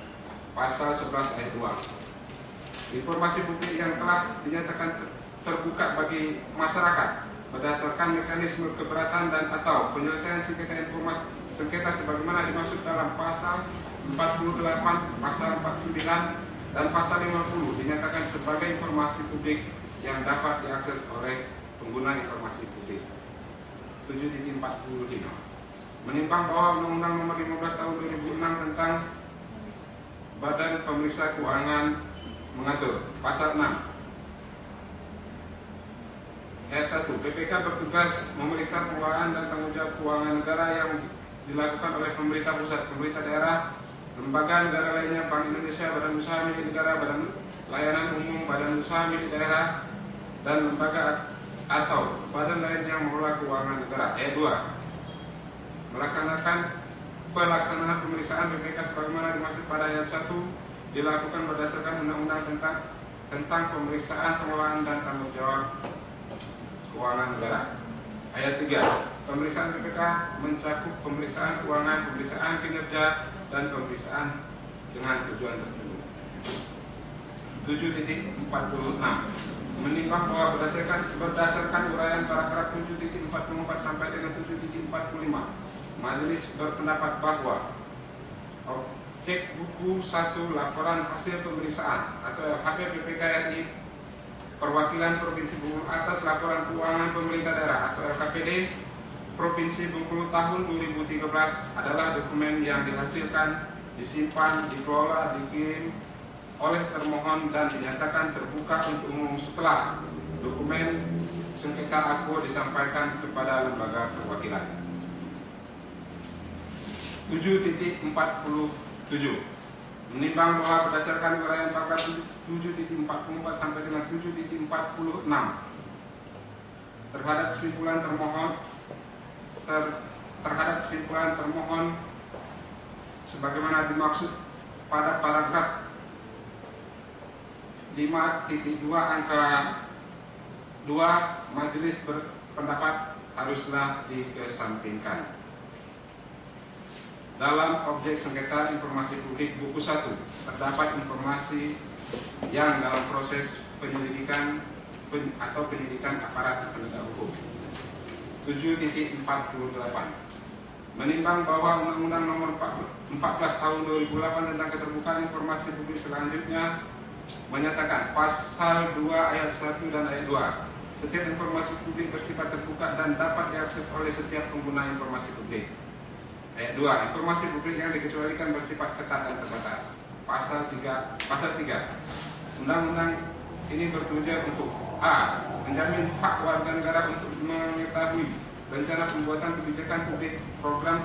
Pasal 11 ayat 2. Informasi publik yang telah dinyatakan terbuka bagi masyarakat berdasarkan mekanisme keberatan dan atau penyelesaian sengketa informasi sengketa sebagaimana dimaksud dalam pasal 48, pasal 49, dan pasal 50 dinyatakan sebagai informasi publik yang dapat diakses oleh pengguna informasi publik. 7.45 menimbang bahwa Undang-Undang Nomor 15 Tahun 2006 tentang Badan Pemeriksa Keuangan mengatur pasal 6 ayat 1. BPK bertugas memeriksa pengelolaan dan tanggung jawab keuangan negara yang dilakukan oleh pemerintah pusat, pemerintah daerah, lembaga negara lainnya, Bank Indonesia, badan usaha milik negara, badan layanan umum, badan usaha milik daerah, dan lembaga atau badan lain yang mengelola keuangan negara. Ayat 2. Pelaksanaan pemeriksaan BPK sebagaimana dimaksud pada ayat 1 dilakukan berdasarkan Undang-Undang tentang pemeriksaan pengelolaan dan tanggung jawab keuangan negara. Ayat 3. Pemeriksaan BPK mencakup pemeriksaan keuangan, pemeriksaan kinerja, dan pemeriksaan dengan tujuan tertentu. 7.46 menimbang bahwa berdasarkan uraian paragraf 7.44 sampai dengan 7.45, majelis berpendapat bahwa objek buku 1 laporan hasil pemeriksaan atau LHP BPK RI Perwakilan Provinsi Bengkulu atas laporan keuangan pemerintah daerah atau LKPD Provinsi Bengkulu tahun 2013 adalah dokumen yang dihasilkan, disimpan, dikelola, dikirim oleh termohon dan dinyatakan terbuka untuk umum setelah dokumen sengketa akuo disampaikan kepada lembaga perwakilan. 7.47 menimbang bahwa berdasarkan uraian paragraf 7.44 sampai dengan 7.46 terhadap kesimpulan termohon sebagaimana dimaksud pada paragraf 5.2 angka 2, majelis berpendapat haruslah dikesampingkan. Dalam objek sengketa informasi publik buku 1 terdapat informasi yang dalam proses penyelidikan atau penyidikan aparat penegak hukum. 7.48 menimbang bahwa Undang-Undang Nomor 14 Tahun 2008 tentang Keterbukaan Informasi Publik selanjutnya menyatakan pasal 2 ayat 1 dan ayat 2, setiap informasi publik bersifat terbuka dan dapat diakses oleh setiap pengguna informasi publik. Ayat 2, informasi publik yang dikecualikan bersifat ketat dan terbatas. Pasal 3, undang-undang ini bertujuan untuk A. Menjamin hak warga negara untuk mengetahui rencana pembuatan kebijakan publik, program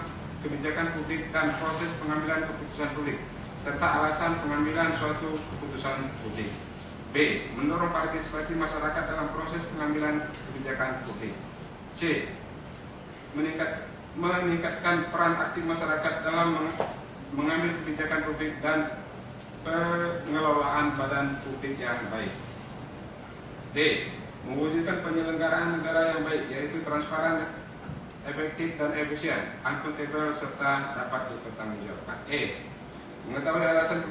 kebijakan publik, dan proses pengambilan keputusan publik, serta alasan pengambilan suatu keputusan publik. B. Mendorong partisipasi masyarakat dalam proses pengambilan kebijakan publik. C. Meningkatkan peran aktif masyarakat dalam mengambil kebijakan publik dan pengelolaan badan publik yang baik. D. Mewujudkan penyelenggaraan negara yang baik, yaitu transparan, efektif dan efisien, akuntabel serta dapat dipertanggungjawabkan. E. Mengetahui alasan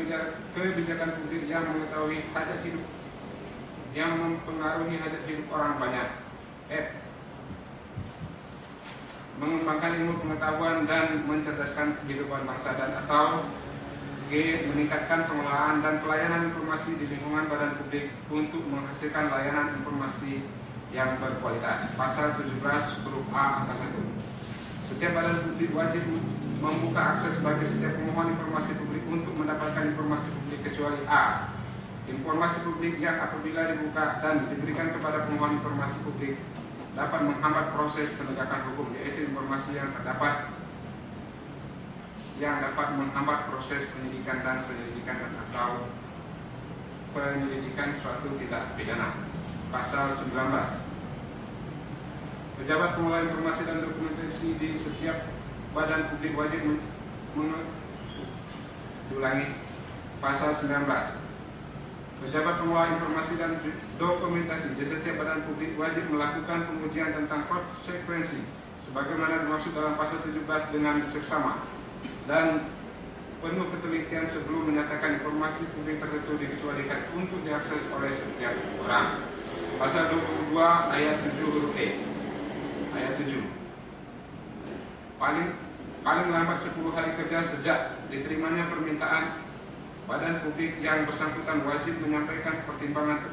kebijakan publik yang mengetahui hajat hidup yang mempengaruhi hajat hidup orang banyak. F. Mengembangkan ilmu pengetahuan dan mencerdaskan kehidupan bangsa, dan atau G. Meningkatkan pengelolaan dan pelayanan informasi di lingkungan badan publik untuk menghasilkan layanan informasi yang berkualitas. Pasal 17 huruf A angka 1. Setiap badan publik wajib membuka akses bagi setiap pemohon informasi publik untuk mendapatkan informasi publik kecuali A. Informasi publik yang apabila dibuka dan diberikan kepada pemohon informasi publik dapat menghambat proses penegakan hukum, yaitu informasi yang dapat menghambat proses penyidikan atau penyelidikan suatu tindak pidana. Pasal 19. Pejabat pengelola informasi dan dokumentasi di setiap badan publik wajib Pasal 19. Pejabat pengelola informasi dan dokumentasi di setiap badan publik wajib melakukan pengujian tentang konsekuensi sebagaimana dimaksud dalam pasal 17 dengan seksama dan penuh ketelitian sebelum menyatakan informasi publik tertentu dikecualikan untuk diakses oleh setiap orang. Pasal 22 ayat 7 huruf E. Ayat 7. Paling lambat 10 hari kerja sejak diterimanya permintaan, badan publik yang bersangkutan wajib menyampaikan pertimbangan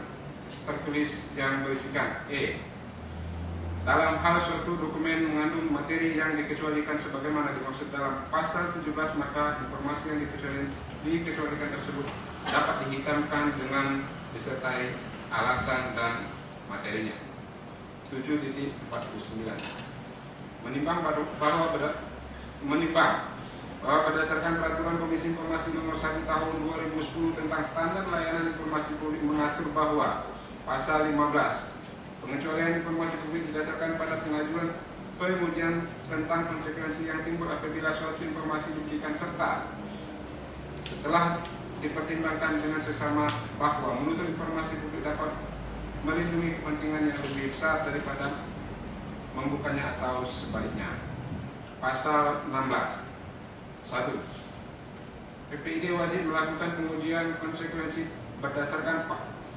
tertulis yang berisikan E. Dalam hal suatu dokumen mengandung materi yang dikecualikan sebagaimana dimaksud dalam pasal 17, maka informasi yang dikecualikan tersebut dapat dihitamkan dengan disertai alasan dan materinya. 7.49 Menimbang bahwa berdasarkan peraturan Komisi Informasi Nomor 1 Tahun 2010 tentang standar layanan informasi publik mengatur bahwa pasal 15 pengecualian informasi publik didasarkan pada pengajuan pengujian tentang konsekuensi yang timbul apabila suatu informasi diberikan serta setelah dipertimbangkan dengan seksama bahwa menuntut informasi publik dapat melindungi kepentingan yang lebih besar daripada membukanya atau sebaliknya. Pasal 16. 1. PPID wajib melakukan pengujian konsekuensi berdasarkan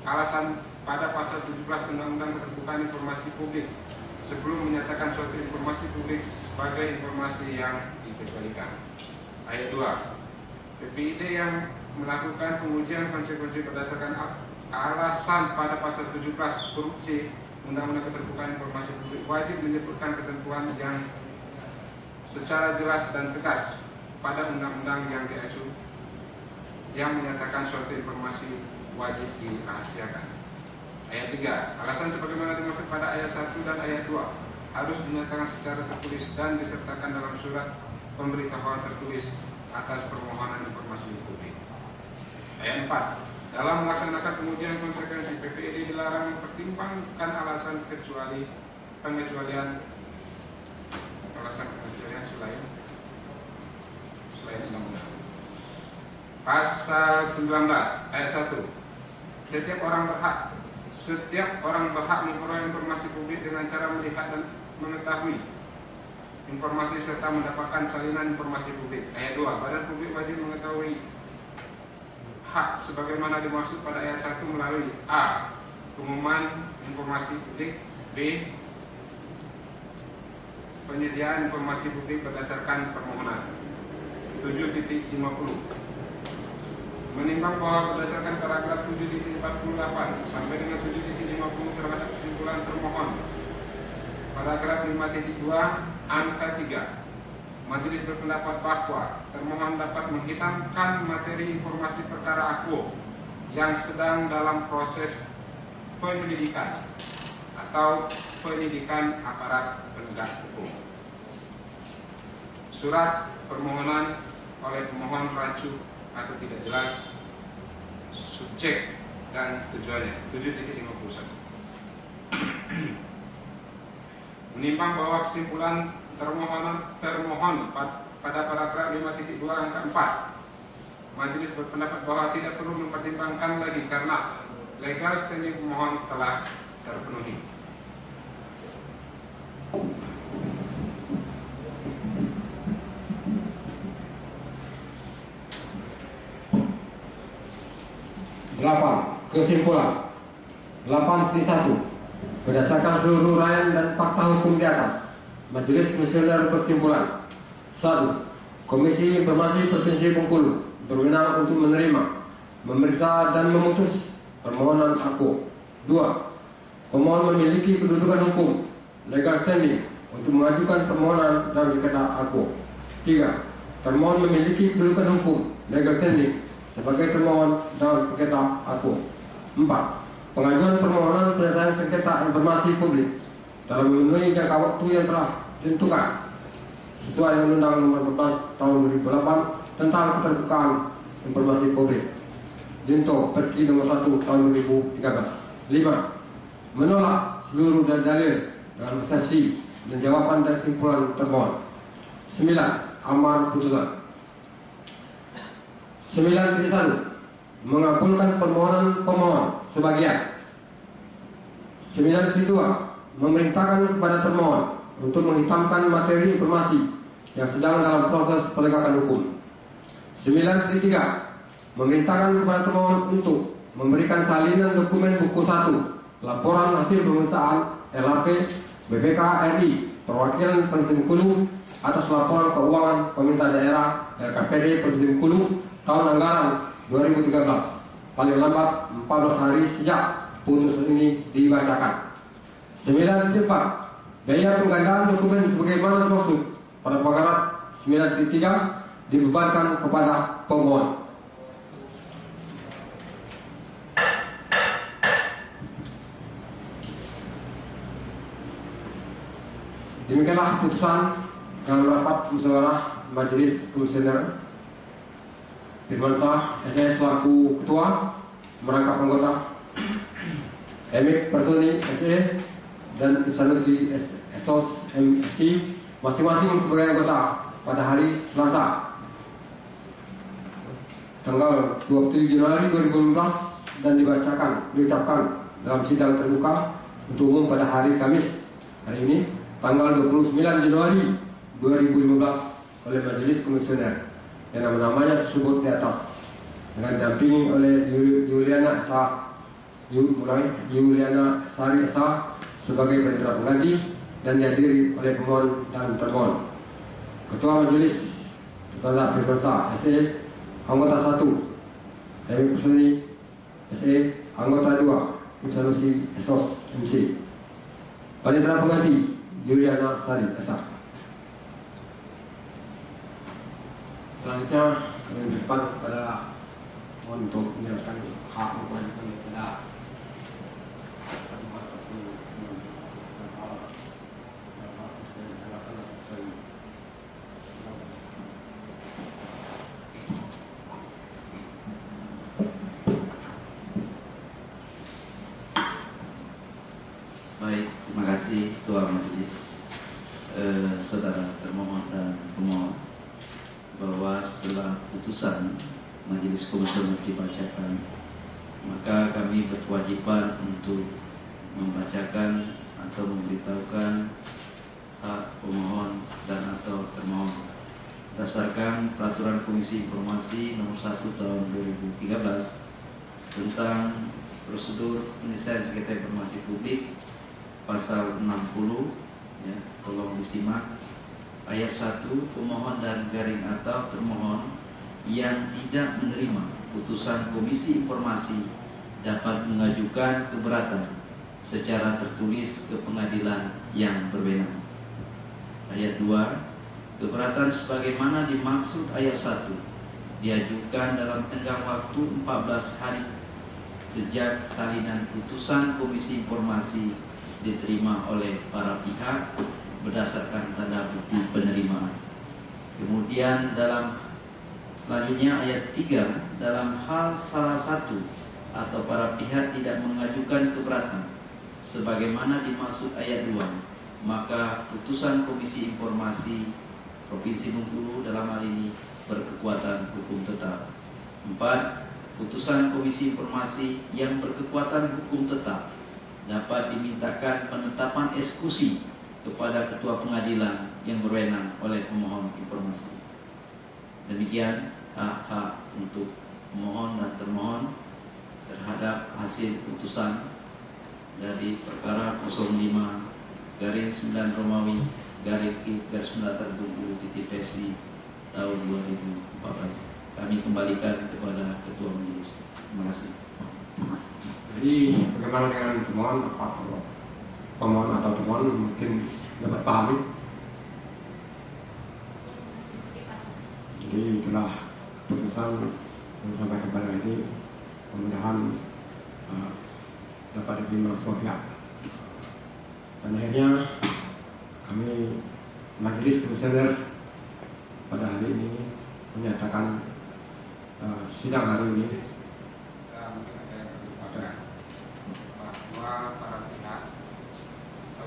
alasan pada pasal 17 Undang-Undang Keterbukaan Informasi Publik sebelum menyatakan suatu informasi publik sebagai informasi yang dikecualikan. Ayat 2. PPID yang melakukan pengujian konsekuensi berdasarkan alasan pada pasal 17 huruf C Undang-Undang Keterbukaan Informasi Publik wajib menyebutkan ketentuan yang secara jelas dan tegas pada undang-undang yang diacu yang menyatakan suatu informasi wajib dirahasiakan. Ayat 3. Alasan sebagaimana dimaksud pada ayat 1 dan ayat 2 harus dinyatakan secara tertulis dan disertakan dalam surat pemberitahuan tertulis atas permohonan informasi publik. Ayat 4. Dalam melaksanakan pengujian konsekuensi, PPID dilarang mempertimbangkan alasan pengecualian selain undang-undang. Pasal 19 ayat 1. Setiap orang berhak memperoleh informasi publik dengan cara melihat dan mengetahui informasi serta mendapatkan salinan informasi publik. Ayat 2. Badan publik wajib mengetahui hak sebagaimana dimaksud pada ayat 1 melalui A. Pengumuman informasi publik, B. Penyediaan informasi publik berdasarkan permohonan. 7.50. Menimbang bahwa berdasarkan paragraf 7.48 sampai dengan 7.50 terhadap kesimpulan termohon, paragraf 5.2 angka 3, majelis berpendapat bahwa termohon dapat menghitamkan materi informasi perkara akuo yang sedang dalam proses penyelidikan atau penyidikan aparat penegak hukum. Surat permohonan oleh pemohon rancu atau tidak jelas subjek dan tujuannya. 7.51. Menimbang bahwa kesimpulan termohon pada paragraf 5.2 angka 4, majelis berpendapat bahwa tidak perlu mempertimbangkan lagi karena legal standing pemohon telah terpenuhi. Kesimpulan 8.1. Berdasarkan seluruh uraian dan fakta hukum di atas, Majelis Komisioner berkesimpulan: 1. Komisi Informasi Provinsi Bengkulu berwenang untuk menerima, memeriksa dan memutus permohonan akuo. 2. Pemohon memiliki kedudukan hukum legal standing untuk mengajukan permohonan dalam sengketa akuo. 3. Termohon memiliki kedudukan hukum legal standing sebagai termohon dalam sengketa akuo. 4. Pengajuan permohonan penyelesaian sengketa informasi publik dalam memenuhi jangka waktu yang telah ditentukan sesuai dengan Undang Nomor 14 Tahun 2008 tentang keterbukaan informasi publik. Junto Perki Nomor 1 Tahun 2013. 5. Menolak seluruh dalil dalam eksepsi dan jawaban dan kesimpulan termohon. 9. Amar putusan. 9.1. Mengabulkan permohonan pemohon sebagian. 9.2. Memerintahkan kepada termohon untuk menghitamkan materi informasi yang sedang dalam proses penegakan hukum. 9.3. Memerintahkan kepada termohon untuk memberikan salinan dokumen buku 1 laporan hasil pemeriksaan LHP BPK RI perwakilan Provinsi Bengkulu atas laporan keuangan pemerintah daerah LKPD Provinsi Bengkulu tahun anggaran 2013 paling lambat 14 hari sejak putusan ini dibacakan. 9.4. Biaya penggandaan dokumen sebagaimana dimaksud pada paragraf 9.3 dibebankan kepada pemohon. Demikianlah putusan dalam rapat musyawarah Majelis Komisioner. Firman Shah, SS selaku ketua, merangkap anggota, Emik Personi SE dan Sanusi Esos MC masing-masing sebagai anggota pada hari Selasa tanggal 27 Januari 2015 dan diucapkan dalam sidang terbuka untuk umum pada hari Kamis hari ini tanggal 29 Januari 2015 oleh Majelis Komisioner yang nama-namanya tersebut di atas dengan didampingi oleh Yuliana Sari Esa sebagai panitera pengganti dan dihadiri oleh pemohon dan termohon. Ketua Majelis Tanda Firman SE, anggota 1 Emik Personi SE, anggota 2 Sanusi Esos MC, panitera pengganti Yuliana Sari Esa. Selanjutnya kami berikan kepada mohon untuk menjelaskan hak mengajukan kepada Baik, terima kasih Ketua Majelis, Saudara termohon dan pemohon, bahwa setelah putusan Majelis Komisioner dibacakan, maka kami berkewajiban untuk membacakan atau memberitahukan hak pemohon dan atau termohon berdasarkan Peraturan Komisi Informasi Nomor 1 Tahun 2013 tentang prosedur penyelesaian sengketa informasi publik, pasal 60, ya, tolong disimak. Ayat 1, pemohon dan garing atau termohon yang tidak menerima putusan Komisi Informasi dapat mengajukan keberatan secara tertulis ke pengadilan yang berwenang. Ayat 2, keberatan sebagaimana dimaksud ayat 1 diajukan dalam tenggang waktu 14 hari sejak salinan putusan Komisi Informasi diterima oleh para pihak berdasarkan tanda bukti penerimaan. Kemudian selanjutnya ayat 3, dalam hal salah satu atau para pihak tidak mengajukan keberatan sebagaimana dimaksud ayat 2, maka putusan Komisi Informasi Provinsi Bengkulu dalam hal ini berkekuatan hukum tetap. 4, putusan Komisi Informasi yang berkekuatan hukum tetap dapat dimintakan penetapan eksekusi kepada ketua pengadilan yang berwenang oleh pemohon informasi. Demikian hak untuk pemohon dan termohon terhadap hasil putusan dari perkara 05/9 Romawi /Bengkulu/PSI tahun 2014. Kami kembalikan kepada Ketua Majelis. Terima kasih. Jadi bagaimana dengan pemohon, pemohon atau termohon mungkin dapat pahami. Jadi itulah putusan yang sampai kepada ini, mudah-mudahan dapat diterima semua pihak. Dan akhirnya kami Majelis Komisioner pada hari ini menyatakan sidang hari ini Mungkin ada yang dilupakan bahwa para pihak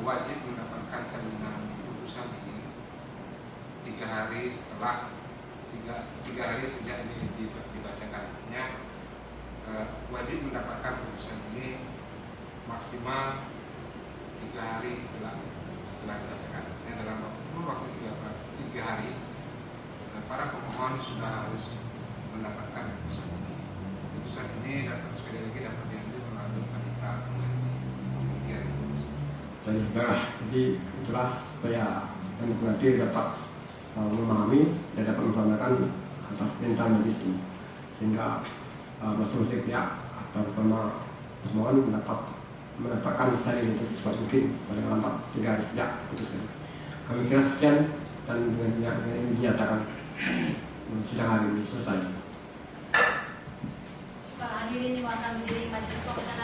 wajib mendapatkan salinan putusan ini 3 hari setelah 3 hari sejak ini dibacakannya. Wajib mendapatkan putusan ini maksimal 3 hari setelah dibacakan. Dalam waktu 3 hari para pemohon sudah harus mendapatkan putusan ini. Putusan ini dapat sekali lagi dapat diambil melalui panitera pengadilan. Jadi itulah supaya pengadilan dapat memahami dan dapat melaksanakan atas perintah majelis ini, sehingga masing-masing pihak atau terutama pemohon mendapatkan salinan itu secepat mungkin paling lambat 3 hari sejak putusan. Kami kira sekian, dan dengan ini dinyatakan sidang hari ini selesai. Para hadirin diwakil diri Majelis Komisioner